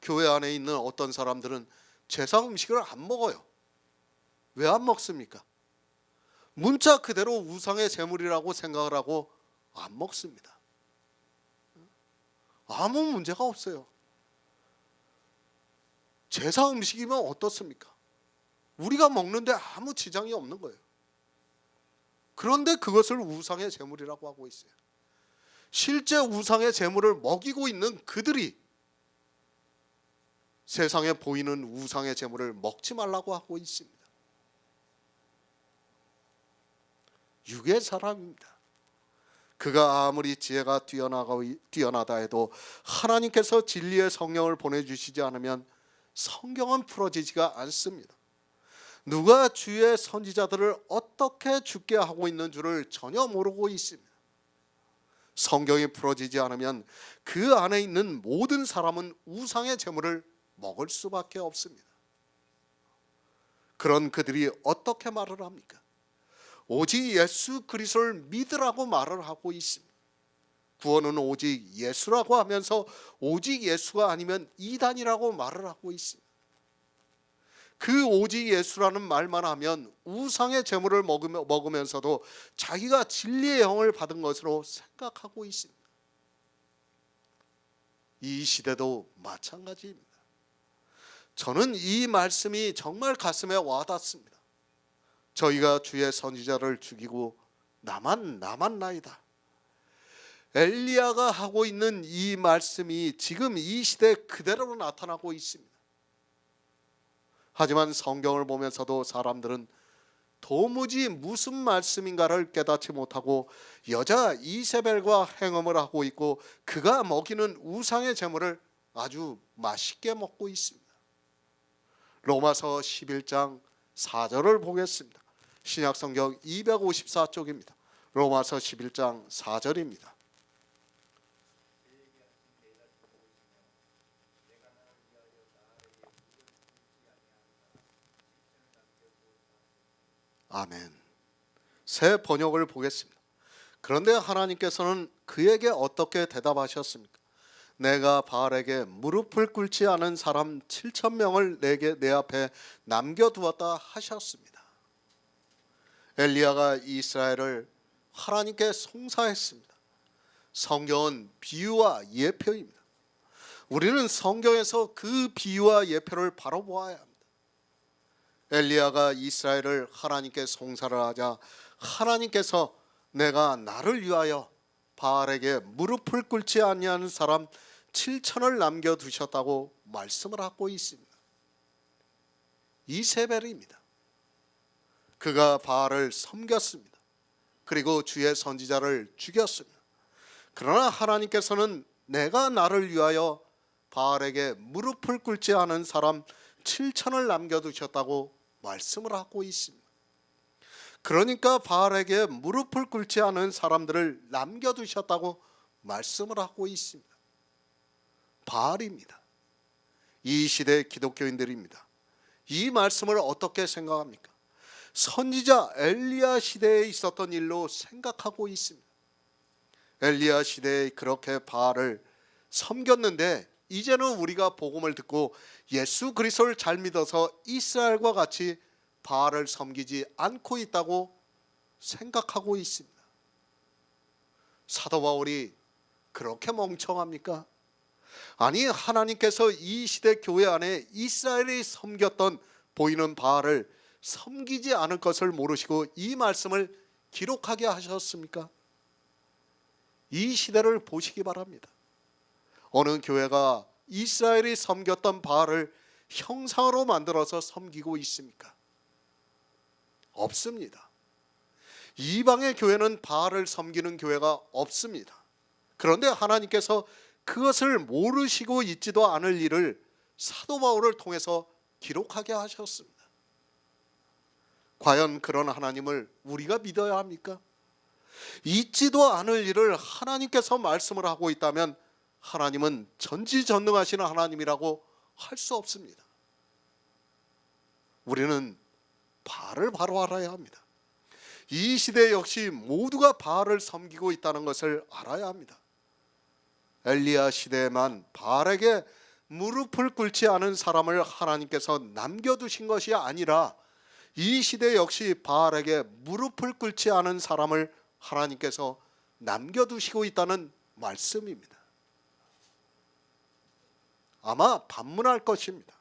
교회 안에 있는 어떤 사람들은 제사 음식을 안 먹어요. 왜 안 먹습니까? 문자 그대로 우상의 제물이라고 생각을 하고 안 먹습니다. 아무 문제가 없어요. 제사 음식이면 어떻습니까? 우리가 먹는데 아무 지장이 없는 거예요. 그런데 그것을 우상의 제물이라고 하고 있어요. 실제 우상의 제물을 먹이고 있는 그들이 세상에 보이는 우상의 제물을 먹지 말라고 하고 있습니다. 육의 사람입니다. 그가 아무리 지혜가 뛰어나다 해도 하나님께서 진리의 성령을 보내주시지 않으면 성경은 풀어지지가 않습니다. 누가 주의 선지자들을 어떻게 죽게 하고 있는 줄을 전혀 모르고 있습니다. 성경이 풀어지지 않으면 그 안에 있는 모든 사람은 우상의 제물을 먹을 수밖에 없습니다. 그런 그들이 어떻게 말을 합니까? 오직 예수 그리스도를 믿으라고 말을 하고 있습니다. 구원은 오직 예수라고 하면서 오직 예수가 아니면 이단이라고 말을 하고 있습니다. 그 오직 예수라는 말만 하면 우상의 제물을 먹으면서도 자기가 진리의 영을 받은 것으로 생각하고 있습니다. 이 시대도 마찬가지입니다. 저는 이 말씀이 정말 가슴에 와닿습니다. 저희가 주의 선지자를 죽이고 나만 남았나이다. 엘리야가 하고 있는 이 말씀이 지금 이 시대 그대로 나타나고 있습니다. 하지만 성경을 보면서도 사람들은 도무지 무슨 말씀인가를 깨닫지 못하고 여자 이세벨과 행음을 하고 있고 그가 먹이는 우상의 제물을 아주 맛있게 먹고 있습니다. 로마서 11장 4절을 보겠습니다. 신약성경 254쪽입니다. 로마서 11장 4절입니다. 아멘. 새 번역을 보겠습니다. 그런데 하나님께서는 그에게 어떻게 대답하셨습니까? 내가 바알에게 무릎을 꿇지 않은 사람 7,000명을 내 앞에 남겨두었다 하셨습니다. 엘리야가 이스라엘을 하나님께 송사했습니다. 성경은 비유와 예표입니다. 우리는 성경에서 그 비유와 예표를 바로 보아야 합니다. 엘리야가 이스라엘을 하나님께 송사를 하자 하나님께서 내가 나를 위하여 바알에게 무릎을 꿇지 아니하는 사람 7천을 남겨두셨다고 말씀을 하고 있습니다. 이세벨입니다. 그가 바알을 섬겼습니다. 그리고 주의 선지자를 죽였습니다. 그러나 하나님께서는 내가 나를 위하여 바알에게 무릎을 꿇지 않은 사람 7천을 남겨두셨다고 말씀을 하고 있습니다. 그러니까 바알에게 무릎을 꿇지 않은 사람들을 남겨두셨다고 말씀을 하고 있습니다. 바알입니다. 이 시대 기독교인들입니다. 이 말씀을 어떻게 생각합니까? 선지자 엘리야 시대에 있었던 일로 생각하고 있습니다. 엘리야 시대에 그렇게 바알을 섬겼는데 이제는 우리가 복음을 듣고 예수 그리스도를 잘 믿어서 이스라엘과 같이 바알을 섬기지 않고 있다고 생각하고 있습니다. 사도 바울이 그렇게 멍청합니까? 아니, 하나님께서 이 시대 교회 안에 이스라엘이 섬겼던 보이는 바알을 섬기지 않을 것을 모르시고 이 말씀을 기록하게 하셨습니까? 이 시대를 보시기 바랍니다. 어느 교회가 이스라엘이 섬겼던 바알을 형상으로 만들어서 섬기고 있습니까? 없습니다. 이방의 교회는 바알을 섬기는 교회가 없습니다. 그런데 하나님께서 그것을 모르시고 있지도 않을 일을 사도 바울을 통해서 기록하게 하셨습니다. 과연 그런 하나님을 우리가 믿어야 합니까? 있지도 않을 일을 하나님께서 말씀을 하고 있다면 하나님은 전지전능하시는 하나님이라고 할 수 없습니다. 우리는 바알을 바로 알아야 합니다. 이 시대 역시 모두가 바알을 섬기고 있다는 것을 알아야 합니다. 엘리야 시대에만 바알에게 무릎을 꿇지 않은 사람을 하나님께서 남겨두신 것이 아니라 이 시대 역시 바알에게 무릎을 꿇지 않은 사람을 하나님께서 남겨두시고 있다는 말씀입니다. 아마 반문할 것입니다.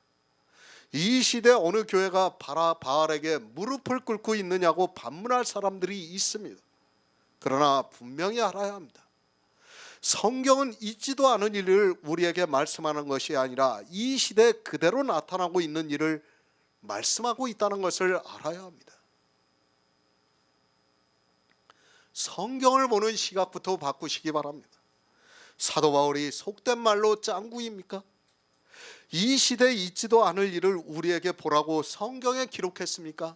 이 시대 어느 교회가 바알에게 무릎을 꿇고 있느냐고 반문할 사람들이 있습니다. 그러나 분명히 알아야 합니다. 성경은 있지도 않은 일을 우리에게 말씀하는 것이 아니라 이 시대 그대로 나타나고 있는 일을 말씀하고 있다는 것을 알아야 합니다. 성경을 보는 시각부터 바꾸시기 바랍니다. 사도 바울이 속된 말로 짱구입니까? 이 시대에 있지도 않을 일을 우리에게 보라고 성경에 기록했습니까?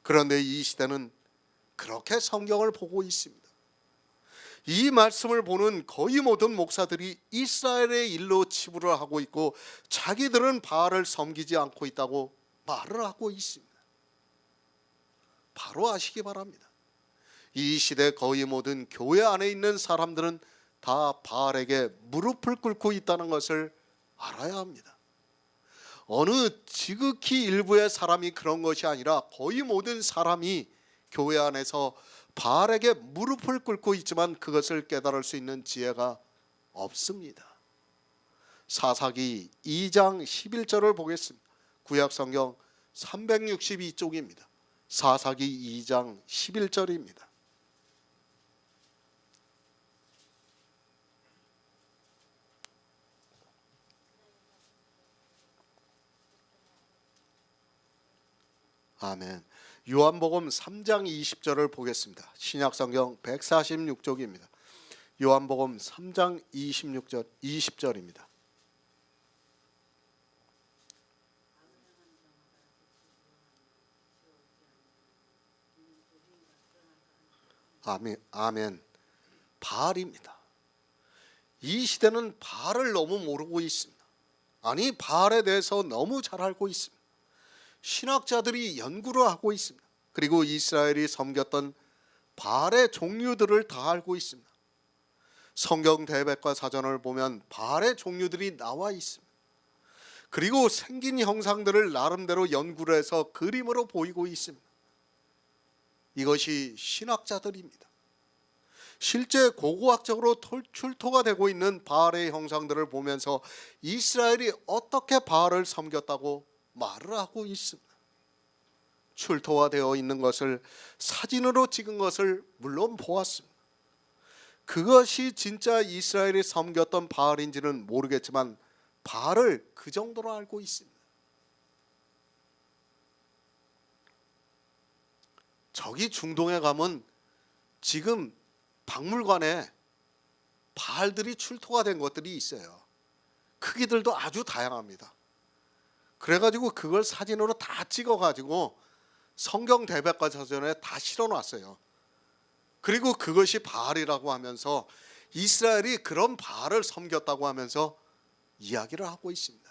그런데 이 시대는 그렇게 성경을 보고 있습니다. 이 말씀을 보는 거의 모든 목사들이 이스라엘의 일로 치부를 하고 있고 자기들은 바알을 섬기지 않고 있다고 말을 하고 있습니다. 바로 아시기 바랍니다. 이 시대 거의 모든 교회 안에 있는 사람들은 다 바알에게 무릎을 꿇고 있다는 것을 알아야 합니다. 어느 지극히 일부의 사람이 그런 것이 아니라 거의 모든 사람이 교회 안에서 바알에게 무릎을 꿇고 있지만 그것을 깨달을 수 있는 지혜가 없습니다. 사사기 2장 11절을 보겠습니다. 구약성경 362쪽입니다. 사사기 2장 11절입니다. 아멘. 요한복음 3장 20절을 보겠습니다. 신약성경 146쪽입니다. 요한복음 3장 20절입니다. 아멘. 바알입니다. 이 시대는 바알을 너무 모르고 있습니다. 아니, 바알에 대해서 너무 잘 알고 있습니다. 신학자들이 연구를 하고 있습니다. 그리고 이스라엘이 섬겼던 바알의 종류들을 다 알고 있습니다. 성경 대백과 사전을 보면 바알의 종류들이 나와 있습니다. 그리고 생긴 형상들을 나름대로 연구를 해서 그림으로 보이고 있습니다. 이것이 신학자들입니다. 실제 고고학적으로 출토가 되고 있는 바알의 형상들을 보면서 이스라엘이 어떻게 바알을 섬겼다고 말을 하고 있습니다. 출토가 되어 있는 것을 사진으로 찍은 것을 물론 보았습니다. 그것이 진짜 이스라엘이 섬겼던 바알인지는 모르겠지만 바알을 그 정도로 알고 있습니다. 저기 중동에 가면 지금 박물관에 바알들이 출토가 된 것들이 있어요. 크기들도 아주 다양합니다. 그래가지고 그걸 사진으로 다 찍어가지고 성경 대백과사전에 다 실어놨어요. 그리고 그것이 바알이라고 하면서 이스라엘이 그런 바알을 섬겼다고 하면서 이야기를 하고 있습니다.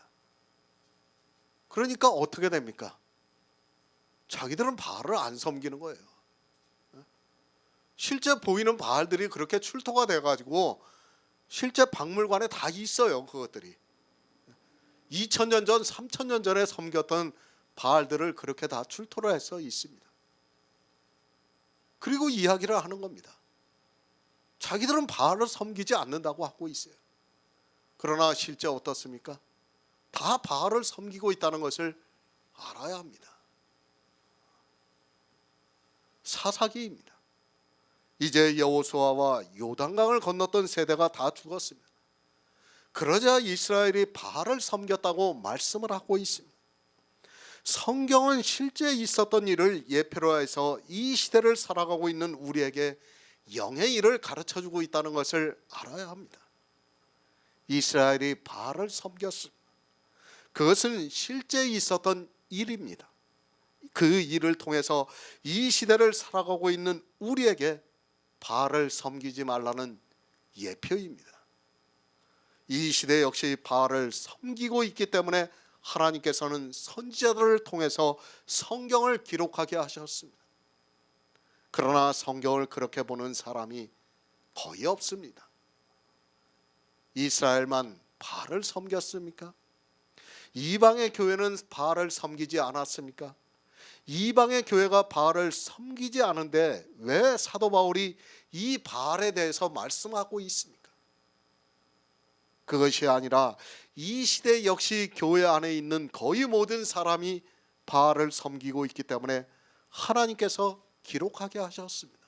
그러니까 어떻게 됩니까? 자기들은 바알을 안 섬기는 거예요. 실제 보이는 바알들이 그렇게 출토가 돼가지고 실제 박물관에 다 있어요. 그것들이 2000년 전, 3000년 전에 섬겼던 바알들을 그렇게 다 출토를 해서 있습니다. 그리고 이야기를 하는 겁니다. 자기들은 바알을 섬기지 않는다고 하고 있어요. 그러나 실제 어떻습니까? 다 바알을 섬기고 있다는 것을 알아야 합니다. 사사기입니다. 이제 여호수아와 요단강을 건넜던 세대가 다 죽었습니다. 그러자 이스라엘이 바알을 섬겼다고 말씀을 하고 있습니다. 성경은 실제 있었던 일을 예표로 해서 이 시대를 살아가고 있는 우리에게 영의 일을 가르쳐주고 있다는 것을 알아야 합니다. 이스라엘이 바알을 섬겼습니다. 그것은 실제 있었던 일입니다. 그 일을 통해서 이 시대를 살아가고 있는 우리에게 바알을 섬기지 말라는 예표입니다. 이 시대 역시 바알을 섬기고 있기 때문에 하나님께서는 선지자들을 통해서 성경을 기록하게 하셨습니다. 그러나 성경을 그렇게 보는 사람이 거의 없습니다. 이스라엘만 바알을 섬겼습니까? 이방의 교회는 바알을 섬기지 않았습니까? 이방의 교회가 바알을 섬기지 않은데 왜 사도 바울이 이 바알에 대해서 말씀하고 있습니까? 그것이 아니라 이 시대 역시 교회 안에 있는 거의 모든 사람이 바알을 섬기고 있기 때문에 하나님께서 기록하게 하셨습니다.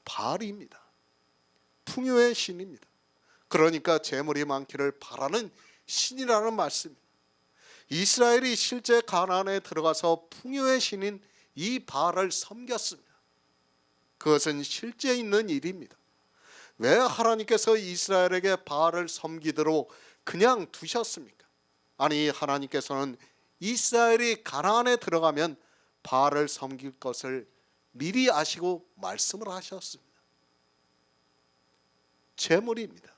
바알입니다. 풍요의 신입니다. 그러니까 재물이 많기를 바라는 신이라는 말씀입니다. 이스라엘이 실제 가나안에 들어가서 풍요의 신인 이 바알을 섬겼습니다. 그것은 실제 있는 일입니다. 왜 하나님께서 이스라엘에게 바알을 섬기도록 그냥 두셨습니까? 아니, 하나님께서는 이스라엘이 가나안에 들어가면 바알을 섬길 것을 미리 아시고 말씀을 하셨습니다. 재물입니다.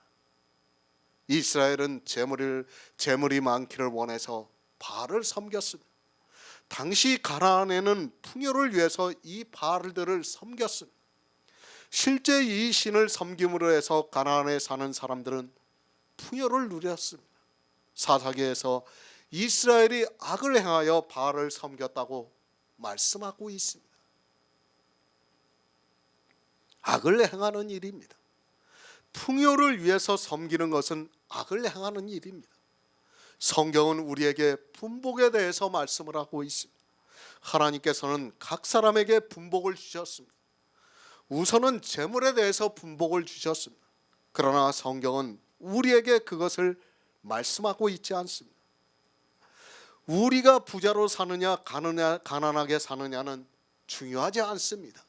이스라엘은 재물이 많기를 원해서 바알을 섬겼습니다. 당시 가나안에는 풍요를 위해서 이 바알들을 섬겼습니다. 실제 이 신을 섬김으로 해서 가나안에 사는 사람들은 풍요를 누렸습니다. 사사기에서 이스라엘이 악을 행하여 바알을 섬겼다고 말씀하고 있습니다. 악을 행하는 일입니다. 풍요를 위해서 섬기는 것은 악을 행하는 일입니다. 성경은 우리에게 분복에 대해서 말씀을 하고 있습니다. 하나님께서는 각 사람에게 분복을 주셨습니다. 우선은 재물에 대해서 분복을 주셨습니다. 그러나 성경은 우리에게 그것을 말씀하고 있지 않습니다. 우리가 부자로 사느냐 가난하게 사느냐는 중요하지 않습니다.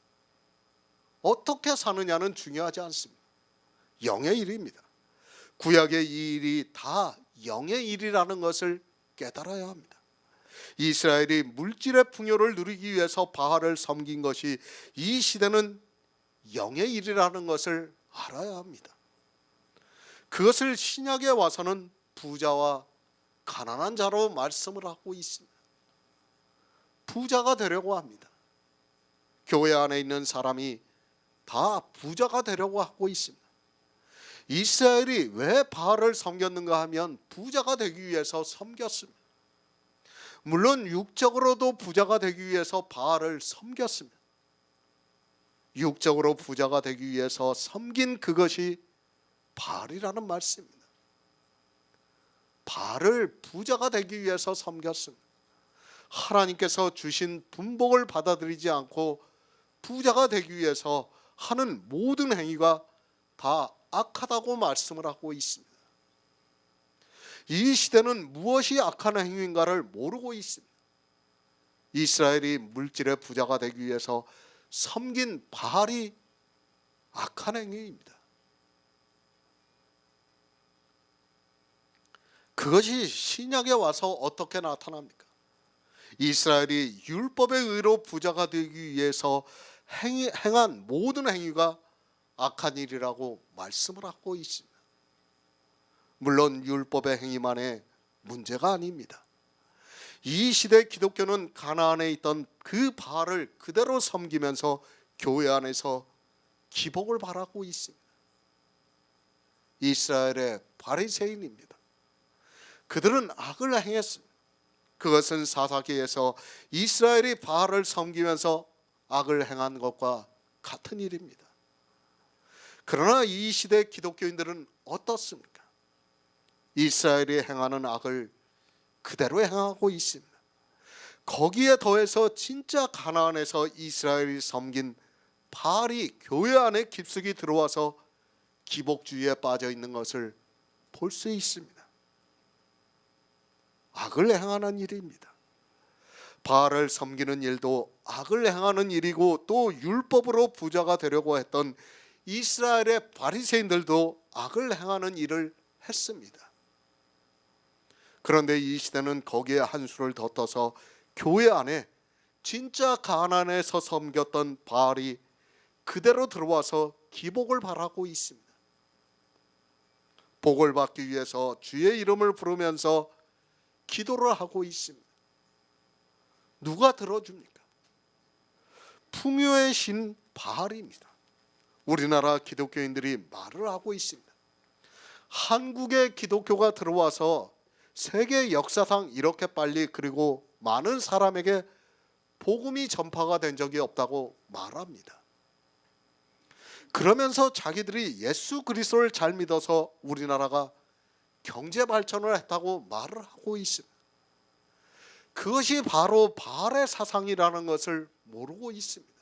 어떻게 사느냐는 중요하지 않습니다. 영의 일입니다. 구약의 이 일이 다 영의 일이라는 것을 깨달아야 합니다. 이스라엘이 물질의 풍요를 누리기 위해서 바알을 섬긴 것이 이 시대는 영의 일이라는 것을 알아야 합니다. 그것을 신약에 와서는 부자와 가난한 자로 말씀을 하고 있습니다. 부자가 되려고 합니다. 교회 안에 있는 사람이 다 부자가 되려고 하고 있습니다. 이스라엘이 왜 바알을 섬겼는가 하면 부자가 되기 위해서 섬겼습니다. 물론 육적으로도 부자가 되기 위해서 바알을 섬겼습니다. 육적으로 부자가 되기 위해서 섬긴 그것이 바알이라는 말씀입니다. 바알을 부자가 되기 위해서 섬겼습니다. 하나님께서 주신 분복을 받아들이지 않고 부자가 되기 위해서 하는 모든 행위가 다 악하다고 말씀을 하고 있습니다. 이 시대는 무엇이 악한 행위인가를 모르고 있습니다. 이스라엘이 물질의 부자가 되기 위해서 섬긴 바알이 악한 행위입니다. 그것이 신약에 와서 어떻게 나타납니까? 이스라엘이 율법의 의로 부자가 되기 위해서 행한 모든 행위가 악한 일이라고 말씀을 하고 있습니다. 물론 율법의 행위만의 문제가 아닙니다. 이 시대 기독교는 가나안에 있던 그 바알을 그대로 섬기면서 교회 안에서 기복을 바라고 있습니다. 이스라엘의 바리새인입니다. 그들은 악을 행했습니다. 그것은 사사기에서 이스라엘이 바알을 섬기면서 악을 행한 것과 같은 일입니다. 그러나 이 시대 기독교인들은 어떻습니까? 이스라엘이 행하는 악을 그대로 행하고 있습니다. 거기에 더해서 진짜 가나안에서 이스라엘이 섬긴 바알이 교회 안에 깊숙이 들어와서 기복주의에 빠져 있는 것을 볼 수 있습니다. 악을 행하는 일입니다. 바알을 섬기는 일도 악을 행하는 일이고, 또 율법으로 부자가 되려고 했던 이스라엘의 바리새인들도 악을 행하는 일을 했습니다. 그런데 이 시대는 거기에 한 수를 더 떠서 교회 안에 진짜 가나안에서 섬겼던 바알이 그대로 들어와서 기복을 바라고 있습니다. 복을 받기 위해서 주의 이름을 부르면서 기도를 하고 있습니다. 누가 들어줍니까? 풍요의 신 바알입니다. 우리나라 기독교인들이 말을 하고 있습니다. 한국의 기독교가 들어와서 세계 역사상 이렇게 빨리 그리고 많은 사람에게 복음이 전파가 된 적이 없다고 말합니다. 그러면서 자기들이 예수 그리스도를 잘 믿어서 우리나라가 경제 발전을 했다고 말을 하고 있습니다. 그것이 바로 바알의 사상이라는 것을 모르고 있습니다.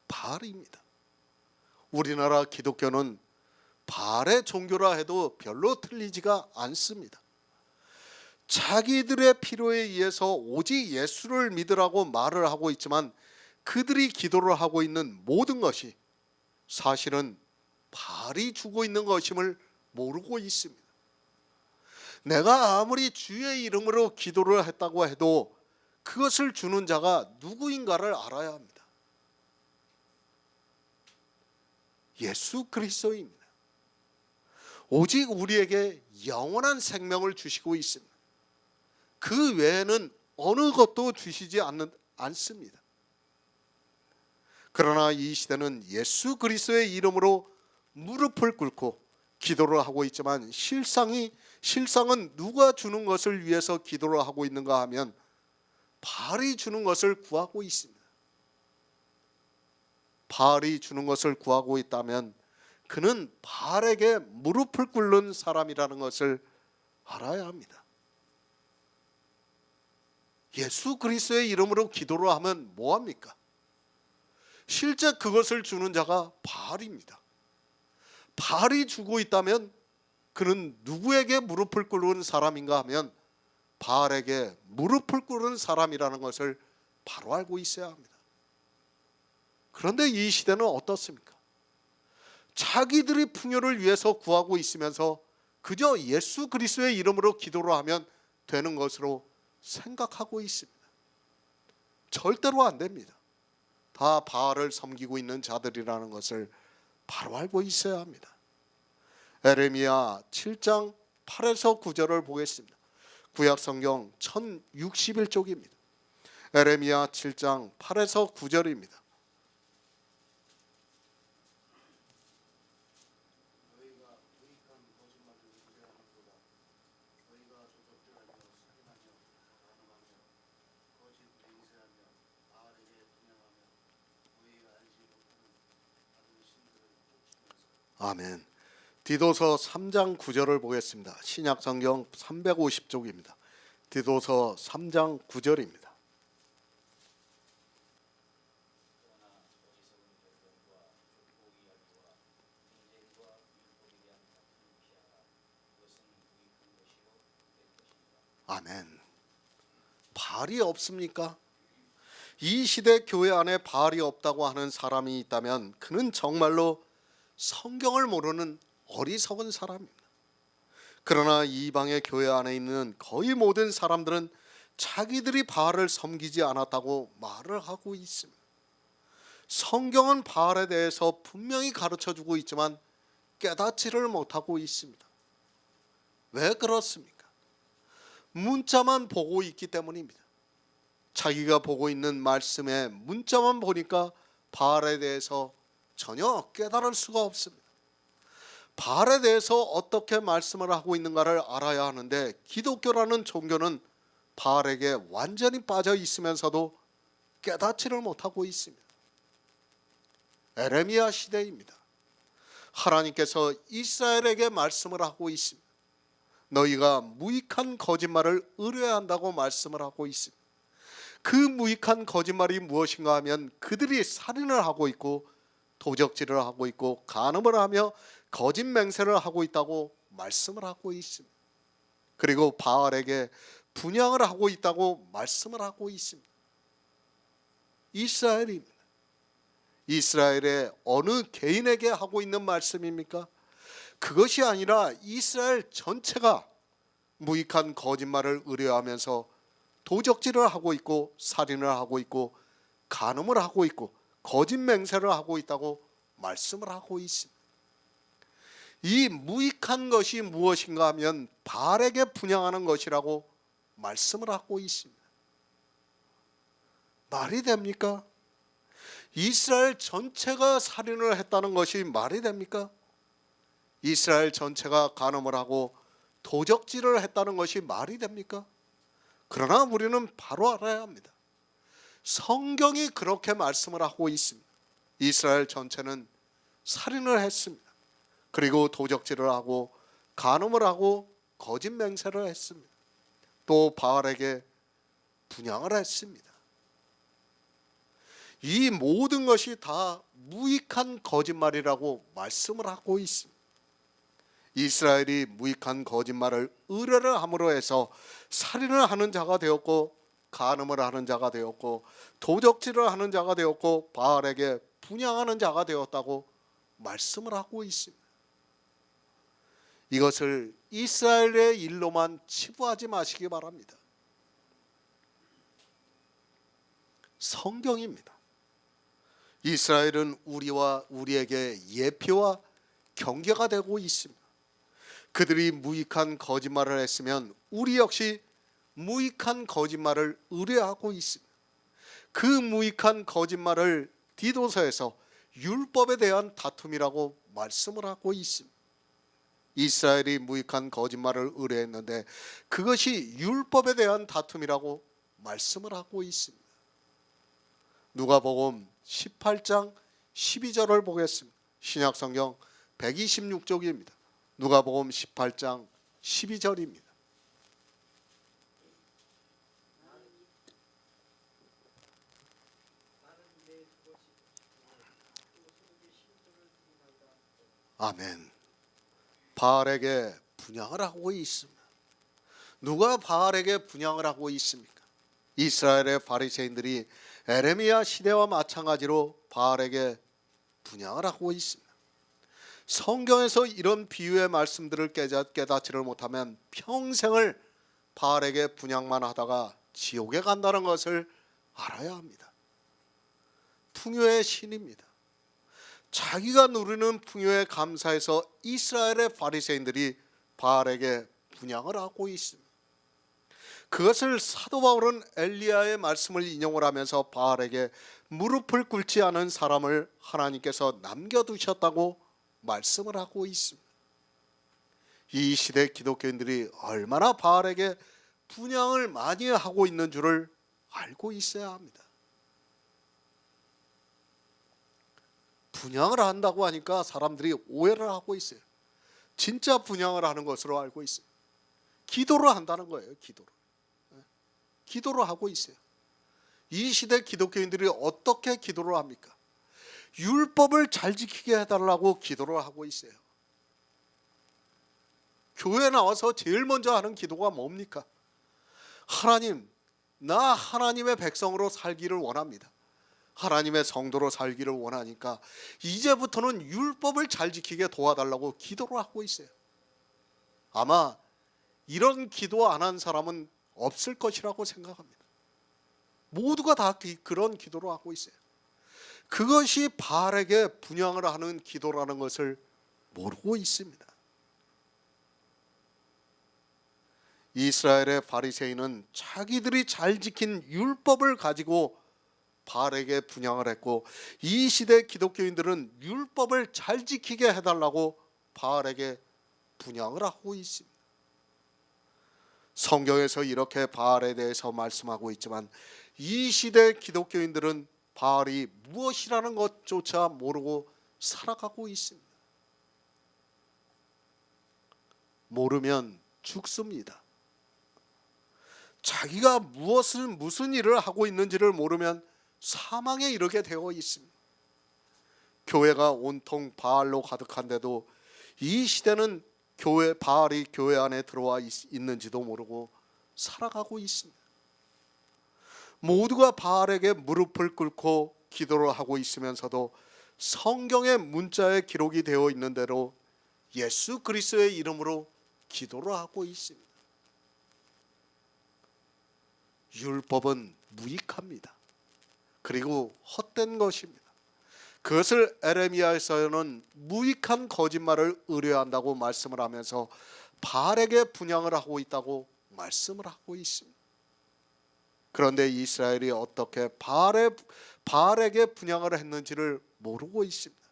바알입니다. 우리나라 기독교는 바알의 종교라 해도 별로 틀리지가 않습니다. 자기들의 필요에 의해서 오직 예수를 믿으라고 말을 하고 있지만, 그들이 기도를 하고 있는 모든 것이 사실은 바알이 주고 있는 것임을 모르고 있습니다. 내가 아무리 주의 이름으로 기도를 했다고 해도 그것을 주는 자가 누구인가를 알아야 합니다. 예수 그리스도입니다. 오직 우리에게 영원한 생명을 주시고 있습니다. 그 외에는 어느 것도 주시지 않습니다. 그러나 이 시대는 예수 그리스도의 이름으로 무릎을 꿇고 기도를 하고 있지만, 실상은 누가 주는 것을 위해서 기도를 하고 있는가 하면 바알이 주는 것을 구하고 있습니다. 바알이 주는 것을 구하고 있다면 그는 바알에게 무릎을 꿇는 사람이라는 것을 알아야 합니다. 예수 그리스도의 이름으로 기도를 하면 뭐합니까? 실제 그것을 주는 자가 바알입니다. 바알이 주고 있다면 그는 누구에게 무릎을 꿇는 사람인가 하면 바알에게 무릎을 꿇는 사람이라는 것을 바로 알고 있어야 합니다. 그런데 이 시대는 어떻습니까? 자기들이 풍요를 위해서 구하고 있으면서 그저 예수 그리스도의 이름으로 기도를 하면 되는 것으로 생각하고 있습니다. 절대로 안 됩니다. 다 바알을 섬기고 있는 자들이라는 것을 바로 알고 있어야 합니다. 에레미야 7장 8에서 9절을 보겠습니다. 구약성경 1061쪽입니다. 에레미야 7장 8에서 9절입니다. 아멘. 디도서 3장 9절을 보겠습니다. 신약 성경 350쪽입니다. 디도서 3장 9절입니다. 아멘. 바알이 없습니까? 이 시대 교회 안에 바알이 없다고 하는 사람이 있다면 그는 정말로 성경을 모르는 어리석은 사람입니다. 그러나 이방의 교회 안에 있는 거의 모든 사람들은 자기들이 바알을 섬기지 않았다고 말을 하고 있습니다. 성경은 바알에 대해서 분명히 가르쳐주고 있지만 깨닫지를 못하고 있습니다. 왜 그렇습니까? 문자만 보고 있기 때문입니다. 자기가 보고 있는 말씀에 문자만 보니까 바알에 대해서 전혀 깨달을 수가 없습니다. 바알에 대해서 어떻게 말씀을 하고 있는가를 알아야 하는데 기독교라는 종교는 바알에게 완전히 빠져 있으면서도 깨닫지를 못하고 있습니다. 에레미야 시대입니다. 하나님께서 이스라엘에게 말씀을 하고 있습니다. 너희가 무익한 거짓말을 의뢰한다고 말씀을 하고 있습니다. 그 무익한 거짓말이 무엇인가 하면 그들이 살인을 하고 있고 도적질을 하고 있고 간음을 하며 거짓 맹세를 하고 있다고 말씀을 하고 있습니다. 그리고 바알에게 분향을 하고 있다고 말씀을 하고 있습니다. 이스라엘입니다. 이스라엘의 어느 개인에게 하고 있는 말씀입니까? 그것이 아니라 이스라엘 전체가 무익한 거짓말을 의뢰하면서 도적질을 하고 있고 살인을 하고 있고 간음을 하고 있고 거짓 맹세를 하고 있다고 말씀을 하고 있습니다. 이 무익한 것이 무엇인가 하면 바알에게 분향하는 것이라고 말씀을 하고 있습니다. 말이 됩니까? 이스라엘 전체가 살인을 했다는 것이 말이 됩니까? 이스라엘 전체가 간음을 하고 도적질을 했다는 것이 말이 됩니까? 그러나 우리는 바로 알아야 합니다. 성경이 그렇게 말씀을 하고 있습니다. 이스라엘 전체는 살인을 했습니다. 그리고 도적질을 하고 간음을 하고 거짓 맹세를 했습니다. 또 바알에게 분향을 했습니다. 이 모든 것이 다 무익한 거짓말이라고 말씀을 하고 있습니다. 이스라엘이 무익한 거짓말을 의뢰를 함으로 해서 살인을 하는 자가 되었고 간음을 하는 자가 되었고 도적질을 하는 자가 되었고 바알에게 분향하는 자가 되었다고 말씀을 하고 있습니다. 이것을 이스라엘의 일로만 치부하지 마시기 바랍니다. 성경입니다. 이스라엘은 우리에게 예표와 경계가 되고 있습니다. 그들이 무익한 거짓말을 했으면 우리 역시 무익한 거짓말을 의뢰하고 있습니다. 그 무익한 거짓말을 디도서에서 율법에 대한 다툼이라고 말씀을 하고 있습니다. 이스라엘이 무익한 거짓말을 의뢰했는데 그것이 율법에 대한 다툼이라고 말씀을 하고 있습니다. 누가복음 18장 12절을 보겠습니다. 신약성경 126쪽입니다. 누가복음 18장 12절입니다. 아멘. 바알에게 분향을 하고 있습니다. 누가 바알에게 분향을 하고 있습니까? 이스라엘의 바리새인들이 에레미야 시대와 마찬가지로 바알에게 분향을 하고 있습니다. 성경에서 이런 비유의 말씀들을 깨닫지를 못하면 평생을 바알에게 분향만 하다가 지옥에 간다는 것을 알아야 합니다. 풍요의 신입니다. 자기가 누리는 풍요에 감사해서 이스라엘의 바리새인들이 바알에게 분향을 하고 있습니다. 그것을 사도 바울은 엘리야의 말씀을 인용을 하면서 바알에게 무릎을 꿇지 않은 사람을 하나님께서 남겨두셨다고 말씀을 하고 있습니다. 이 시대 기독교인들이 얼마나 바알에게 분향을 많이 하고 있는 줄을 알고 있어야 합니다. 분향을 한다고 하니까 사람들이 오해를 하고 있어요. 진짜 분향을 하는 것으로 알고 있어요. 기도를 한다는 거예요. 기도를 하고 있어요. 이 시대 기독교인들이 어떻게 기도를 합니까? 율법을 잘 지키게 해달라고 기도를 하고 있어요. 교회 나와서 제일 먼저 하는 기도가 뭡니까? 하나님, 나 하나님의 백성으로 살기를 원합니다. 하나님의 성도로 살기를 원하니까 이제부터는 율법을 잘 지키게 도와달라고 기도를 하고 있어요. 아마 이런 기도 안 한 사람은 없을 것이라고 생각합니다. 모두가 다 그런 기도를 하고 있어요. 그것이 바알에게 분향을 하는 기도라는 것을 모르고 있습니다. 이스라엘의 바리새인은 자기들이 잘 지킨 율법을 가지고 바알에게 분향을 했고, 이 시대 기독교인들은 율법을 잘 지키게 해달라고 바알에게 분향을 하고 있습니다. 성경에서 이렇게 바알에 대해서 말씀하고 있지만 이 시대 기독교인들은 바알이 무엇이라는 것조차 모르고 살아가고 있습니다. 모르면 죽습니다. 자기가 무슨 일을 하고 있는지를 모르면 사망에 이르게 되어 있습니다. 교회가 온통 바알로 가득한데도 이 시대는 바알이 교회 안에 들어와 있는지도 모르고 살아가고 있습니다. 모두가 바알에게 무릎을 꿇고 기도를 하고 있으면서도 성경의 문자에 기록이 되어 있는 대로 예수 그리스도의 이름으로 기도를 하고 있습니다. 율법은 무익합니다. 그리고 헛된 것입니다. 그것을 에레미야에서는 무익한 거짓말을 의뢰한다고 말씀을 하면서 바알에게 분향을 하고 있다고 말씀을 하고 있습니다. 그런데 이스라엘이 어떻게 바알에게 분향을 했는지를 모르고 있습니다.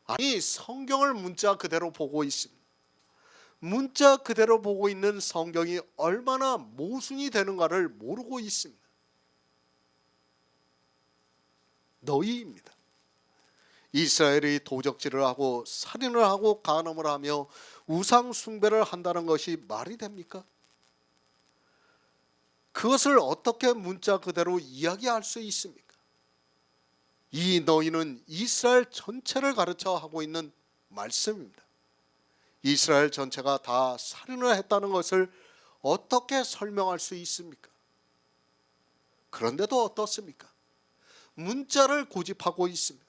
아니, 성경을 문자 그대로 보고 있습니다. 문자 그대로 보고 있는 성경이 얼마나 모순이 되는가를 모르고 있습니다. 너희입니다. 이스라엘이 도적질을 하고 살인을 하고 간음을 하며 우상 숭배를 한다는 것이 말이 됩니까? 그것을 어떻게 문자 그대로 이야기할 수 있습니까? 이 너희는 이스라엘 전체를 가르쳐 하고 있는 말씀입니다. 이스라엘 전체가 다 살인을 했다는 것을 어떻게 설명할 수 있습니까? 그런데도 어떻습니까? 문자를 고집하고 있습니다.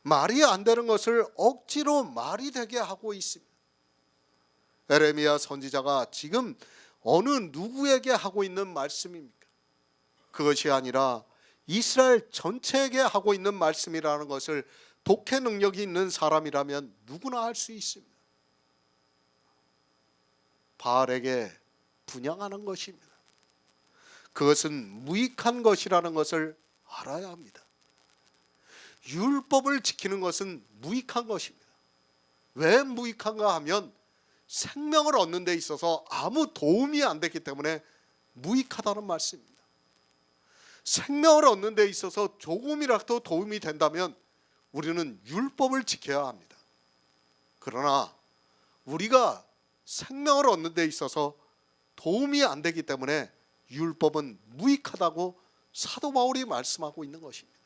말이 안 되는 것을 억지로 말이 되게 하고 있습니다. 에레미야 선지자가 지금 어느 누구에게 하고 있는 말씀입니까? 그것이 아니라 이스라엘 전체에게 하고 있는 말씀이라는 것을 독해 능력이 있는 사람이라면 누구나 할 수 있습니다. 바알에게 분향하는 것입니다. 그것은 무익한 것이라는 것을 알아야 합니다. 율법을 지키는 것은 무익한 것입니다. 왜 무익한가 하면 생명을 얻는 데 있어서 아무 도움이 안 되기 때문에 무익하다는 말씀입니다. 생명을 얻는 데 있어서 조금이라도 도움이 된다면 우리는 율법을 지켜야 합니다. 그러나 우리가 생명을 얻는 데 있어서 도움이 안 되기 때문에 율법은 무익하다고 사도 바울이 말씀하고 있는 것입니다.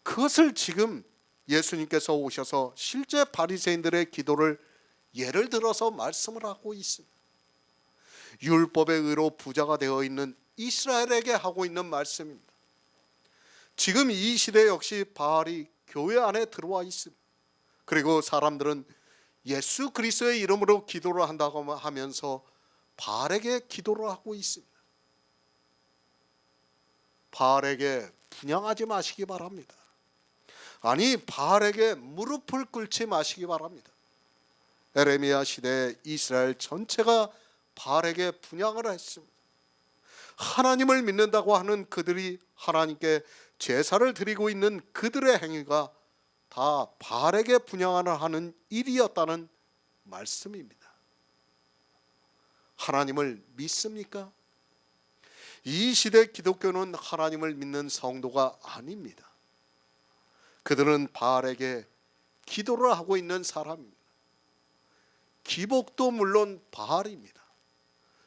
그것을 지금 예수님께서 오셔서 실제 바리새인들의 기도를 예를 들어서 말씀을 하고 있습니다. 율법의 의로 부자가 되어 있는 이스라엘에게 하고 있는 말씀입니다. 지금 이 시대 역시 바알이 교회 안에 들어와 있습니다. 그리고 사람들은 예수 그리스도의 이름으로 기도를 한다고 하면서 바알에게 기도를 하고 있습니다. 바알에게 분향하지 마시기 바랍니다. 아니, 바알에게 무릎을 꿇지 마시기 바랍니다. 에레미야 시대에 이스라엘 전체가 바알에게 분향을 했습니다. 하나님을 믿는다고 하는 그들이 하나님께 제사를 드리고 있는 그들의 행위가 다 바알에게 분향을 하는 일이었다는 말씀입니다. 하나님을 믿습니까? 이 시대 기독교는 하나님을 믿는 성도가 아닙니다. 그들은 바알에게 기도를 하고 있는 사람입니다. 기복도 물론 바알입니다.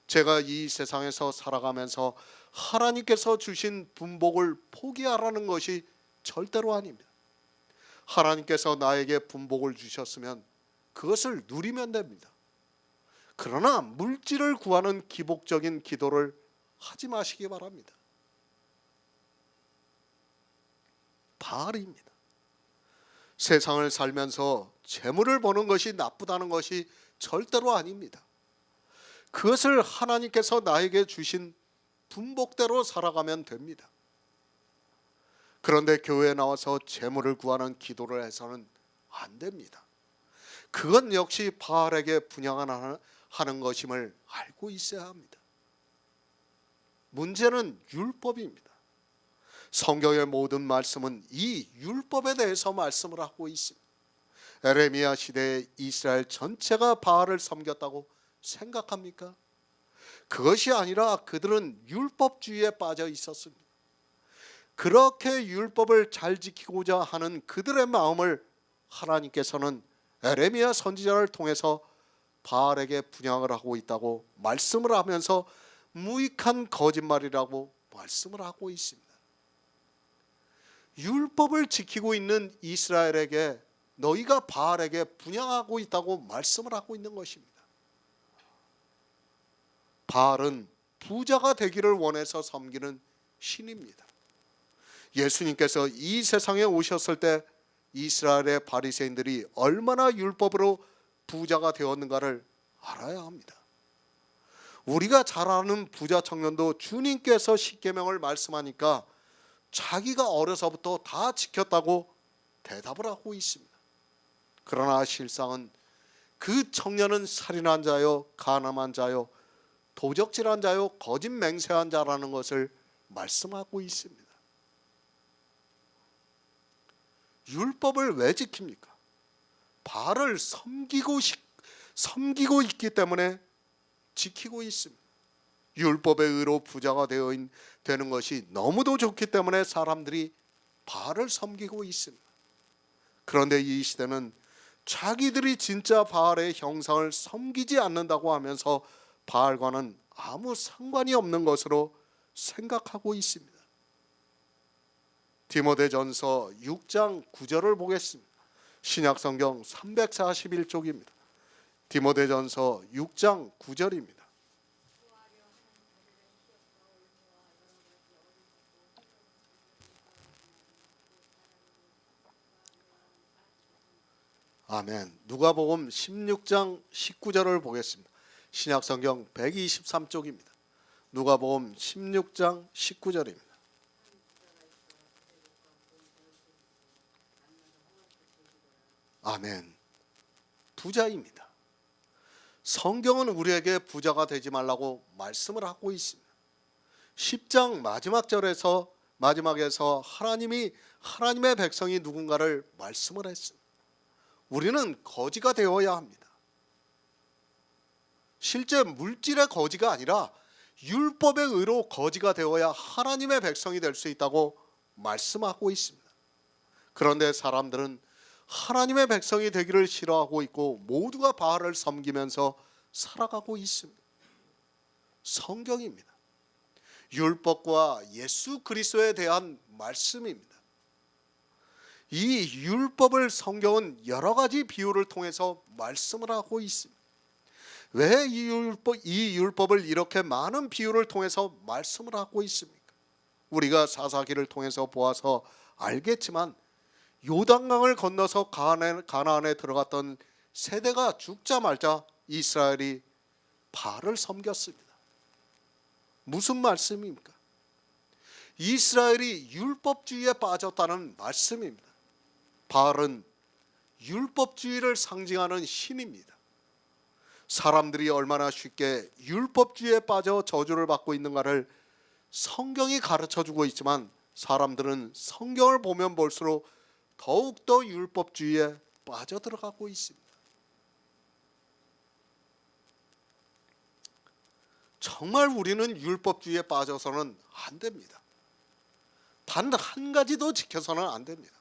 제가 이 세상에서 살아가면서 하나님께서 주신 분복을 포기하라는 것이 절대로 아닙니다. 하나님께서 나에게 분복을 주셨으면 그것을 누리면 됩니다. 그러나 물질을 구하는 기복적인 기도를 하지 마시기 바랍니다. 바알입니다. 세상을 살면서 재물을 버는 것이 나쁘다는 것이 절대로 아닙니다. 그것을 하나님께서 나에게 주신 분복대로 살아가면 됩니다. 그런데 교회에 나와서 재물을 구하는 기도를 해서는 안 됩니다. 그건 역시 바알에게 분양하는 것임을 알고 있어야 합니다. 문제는 율법입니다. 성경의 모든 말씀은 이 율법에 대해서 말씀을 하고 있습니다. 에레미야 시대에 이스라엘 전체가 바알을 섬겼다고 생각합니까? 그것이 아니라 그들은 율법주의에 빠져 있었습니다. 그렇게 율법을 잘 지키고자 하는 그들의 마음을 하나님께서는 에레미야 선지자를 통해서 바알에게 분양을 하고 있다고 말씀을 하면서 무익한 거짓말이라고 말씀을 하고 있습니다. 율법을 지키고 있는 이스라엘에게 너희가 바알에게 분양하고 있다고 말씀을 하고 있는 것입니다. 바알은 부자가 되기를 원해서 섬기는 신입니다. 예수님께서 이 세상에 오셨을 때 이스라엘의 바리새인들이 얼마나 율법으로 부자가 되었는가를 알아야 합니다. 우리가 잘 아는 부자 청년도 주님께서 십계명을 말씀하니까 자기가 어려서부터 다 지켰다고 대답을 하고 있습니다. 그러나 실상은 그 청년은 살인한 자요, 간암한 자요, 도적질한 자요, 거짓 맹세한 자라는 것을 말씀하고 있습니다. 율법을 왜 지킵니까? 바알을 섬기고 있기 때문에 지키고 있습니다. 율법의 의로 부자가 되는 것이 너무도 좋기 때문에 사람들이 바알을 섬기고 있습니다. 그런데 이 시대는 자기들이 진짜 바알의 형상을 섬기지 않는다고 하면서 바알과는 아무 상관이 없는 것으로 생각하고 있습니다. 디모데전서 6장 9절을 보겠습니다. 신약성경 341쪽입니다. 디모데전서 6장 9절입니다. 아멘. 누가복음 16장 19절을 보겠습니다. 신약성경 123쪽입니다. 누가복음 16장 19절입니다. 아멘. 부자입니다. 성경은 우리에게 부자가 되지 말라고 말씀을 하고 있습니다. 10장 마지막에서 하나님이 하나님의 백성이 누군가를 말씀을 했습니다. 우리는 거지가 되어야 합니다. 실제 물질의 거지가 아니라 율법의 의로 거지가 되어야 하나님의 백성이 될 수 있다고 말씀하고 있습니다. 그런데 사람들은 하나님의 백성이 되기를 싫어하고 있고 모두가 바알을 섬기면서 살아가고 있습니다. 성경입니다. 율법과 예수 그리스도에 대한 말씀입니다. 이 율법을 성경은 여러 가지 비유를 통해서 말씀을 하고 있습니다. 왜 이 율법을 이렇게 많은 비유를 통해서 말씀을 하고 있습니까? 우리가 사사기를 통해서 보아서 알겠지만 요단강을 건너서 가나안에 들어갔던 세대가 죽자마자 이스라엘이 바알을 섬겼습니다. 무슨 말씀입니까? 이스라엘이 율법주의에 빠졌다는 말씀입니다. 바알은 율법주의를 상징하는 신입니다. 사람들이 얼마나 쉽게 율법주의에 빠져 저주를 받고 있는가를 성경이 가르쳐주고 있지만 사람들은 성경을 보면 볼수록 더욱더 율법주의에 빠져들어가고 있습니다. 정말 우리는 율법주의에 빠져서는 안 됩니다. 단 한 가지도 지켜서는 안 됩니다.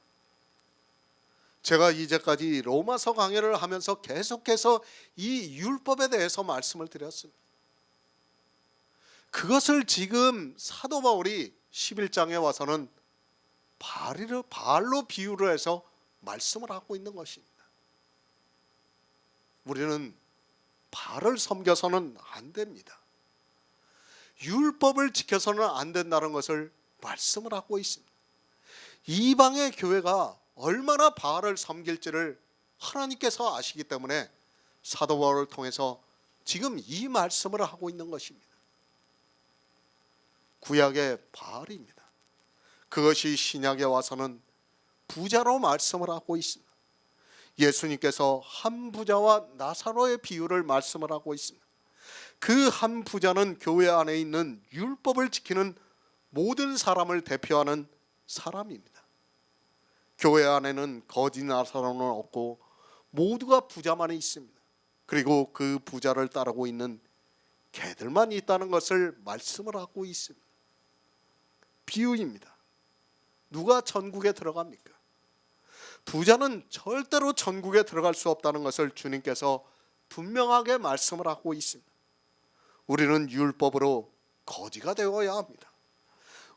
제가 이제까지 로마서 강해를 하면서 계속해서 이 율법에 대해서 말씀을 드렸습니다. 그것을 지금 사도 바울이 11장에 와서는 바알로 비유를 해서 말씀을 하고 있는 것입니다. 우리는 바알을 섬겨서는 안 됩니다. 율법을 지켜서는 안 된다는 것을 말씀을 하고 있습니다. 이방의 교회가 얼마나 바알을 섬길지를 하나님께서 아시기 때문에 사도 바울을 통해서 지금 이 말씀을 하고 있는 것입니다. 구약의 바알입니다. 그것이 신약에 와서는 부자로 말씀을 하고 있습니다. 예수님께서 한 부자와 나사로의 비유를 말씀을 하고 있습니다. 그 한 부자는 교회 안에 있는 율법을 지키는 모든 사람을 대표하는 사람입니다. 교회 안에는 거짓 나사로는 없고 모두가 부자만 있습니다. 그리고 그 부자를 따르고 있는 개들만 있다는 것을 말씀을 하고 있습니다. 비유입니다. 누가 천국에 들어갑니까? 부자는 절대로 천국에 들어갈 수 없다는 것을 주님께서 분명하게 말씀을 하고 있습니다. 우리는 율법으로 거지가 되어야 합니다.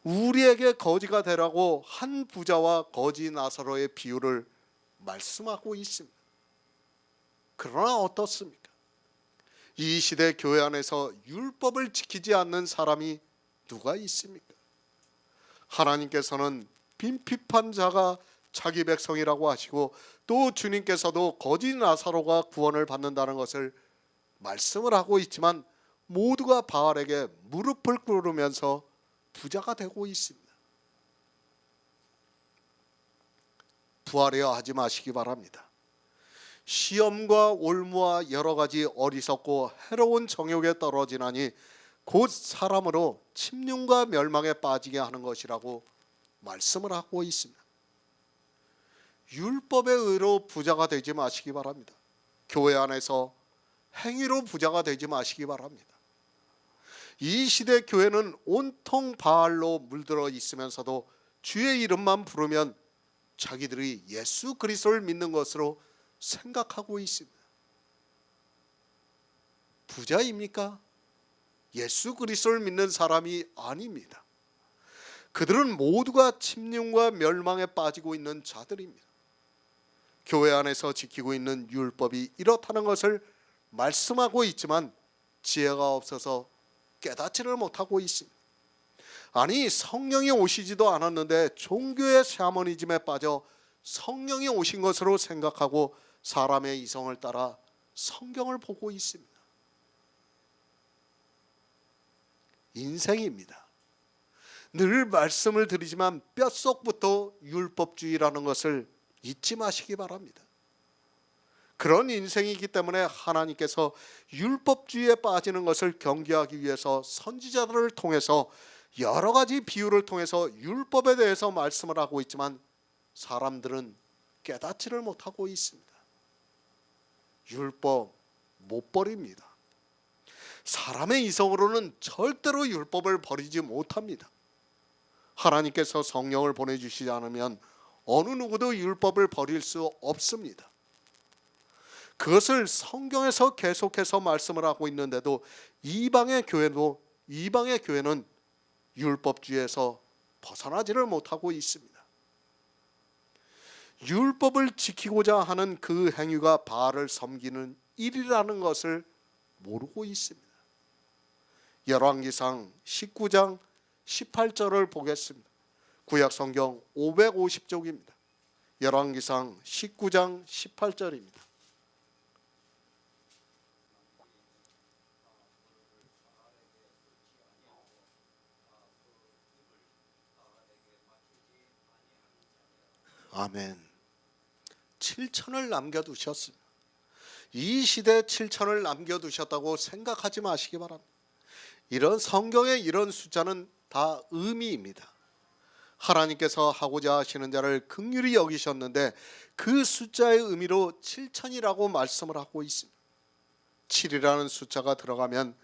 우리에게 거지가 되라고 한 부자와 거지 나사로의 비유를 말씀하고 있습니다. 그러나 어떻습니까? 이 시대 교회 안에서 율법을 지키지 않는 사람이 누가 있습니까? 하나님께서는 빈핍한 자가 자기 백성이라고 하시고 또 주님께서도 거짓 나사로가 구원을 받는다는 것을 말씀을 하고 있지만 모두가 바알에게 무릎을 꿇으면서 부자가 되고 있습니다. 부활이여 하지 마시기 바랍니다. 시험과 올무와 여러 가지 어리석고 해로운 정욕에 떨어지나니 곧 사람으로 침륜과 멸망에 빠지게 하는 것이라고 말씀을 하고 있습니다. 율법의 의로 부자가 되지 마시기 바랍니다. 교회 안에서 행위로 부자가 되지 마시기 바랍니다. 이 시대 교회는 온통 바알로 물들어 있으면서도 주의 이름만 부르면 자기들이 예수 그리스도를 믿는 것으로 생각하고 있습니다. 부자입니까? 예수 그리스도를 믿는 사람이 아닙니다. 그들은 모두가 침륜과 멸망에 빠지고 있는 자들입니다. 교회 안에서 지키고 있는 율법이 이렇다는 것을 말씀하고 있지만 지혜가 없어서 깨닫지를 못하고 있습니다. 아니, 성령이 오시지도 않았는데 종교의 샤머니즘에 빠져 성령이 오신 것으로 생각하고 사람의 이성을 따라 성경을 보고 있습니다. 인생입니다. 늘 말씀을 드리지만 뼛속부터 율법주의라는 것을 잊지 마시기 바랍니다. 그런 인생이기 때문에 하나님께서 율법주의에 빠지는 것을 경계하기 위해서 선지자들을 통해서 여러 가지 비유를 통해서 율법에 대해서 말씀을 하고 있지만 사람들은 깨닫지를 못하고 있습니다. 율법 못 버립니다. 사람의 이성으로는 절대로 율법을 버리지 못합니다. 하나님께서 성령을 보내주시지 않으면 어느 누구도 율법을 버릴 수 없습니다. 그것을 성경에서 계속해서 말씀을 하고 있는데도 이방의 교회는 율법주의에서 벗어나지를 못하고 있습니다. 율법을 지키고자 하는 그 행위가 바알을 섬기는 일이라는 것을 모르고 있습니다. 열왕기상 19장 18절을 보겠습니다. 구약 성경 550쪽입니다. 열왕기상 19장 18절입니다. 아멘. 7천을 남겨두셨습니다. 이 시대에 7천을 남겨두셨다고 생각하지 마시기 바랍니다. 이런 성경의 이런 숫자는 다 의미입니다. 하나님께서 하고자 하시는 자를 긍휼히 여기셨는데 그 숫자의 의미로 7천이라고 말씀을 하고 있습니다. 7이라는 숫자가 들어가면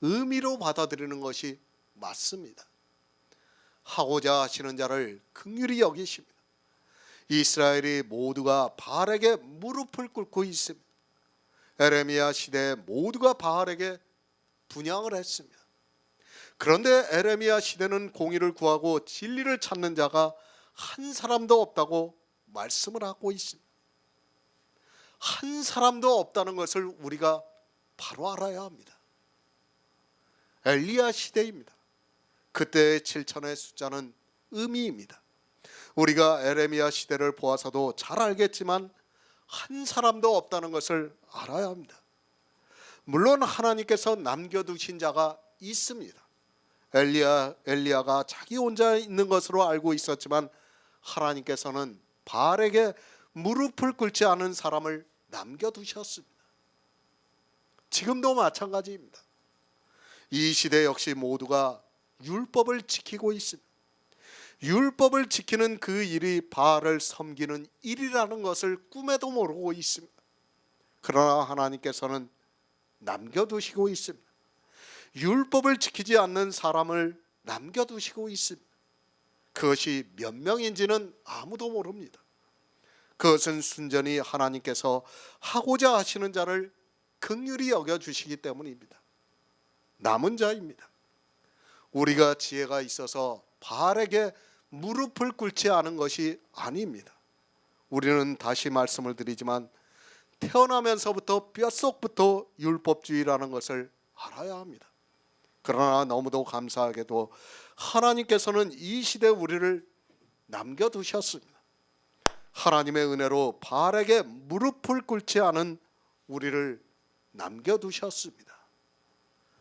의미로 받아들이는 것이 맞습니다. 하고자 하시는 자를 긍휼히 여기십니다. 이스라엘이 모두가 바알에게 무릎을 꿇고 있습니다. 에레미야 시대에 모두가 바알에게 분향을 했습니다. 그런데 에레미야 시대는 공의를 구하고 진리를 찾는 자가 한 사람도 없다고 말씀을 하고 있습니다. 한 사람도 없다는 것을 우리가 바로 알아야 합니다. 엘리야 시대입니다. 그때의 7천의 숫자는 의미입니다. 우리가 에레미야 시대를 보아서도 잘 알겠지만 한 사람도 없다는 것을 알아야 합니다. 물론 하나님께서 남겨두신 자가 있습니다. 엘리야가 자기 혼자 있는 것으로 알고 있었지만 하나님께서는 바알에게 무릎을 꿇지 않은 사람을 남겨두셨습니다. 지금도 마찬가지입니다. 이 시대 역시 모두가 율법을 지키고 있습니다. 율법을 지키는 그 일이 바알을 섬기는 일이라는 것을 꿈에도 모르고 있습니다. 그러나 하나님께서는 남겨두시고 있습니다. 율법을 지키지 않는 사람을 남겨두시고 있습니다. 그것이 몇 명인지는 아무도 모릅니다. 그것은 순전히 하나님께서 하고자 하시는 자를 긍휼히 여겨주시기 때문입니다. 남은 자입니다. 우리가 지혜가 있어서 바알에게 무릎을 꿇지 않은 것이 아닙니다. 우리는 다시 말씀을 드리지만 태어나면서부터 뼛속부터 율법주의라는 것을 알아야 합니다. 그러나 너무도 감사하게도 하나님께서는 이 시대 우리를 남겨두셨습니다. 하나님의 은혜로 바알에게 무릎을 꿇지 않은 우리를 남겨두셨습니다.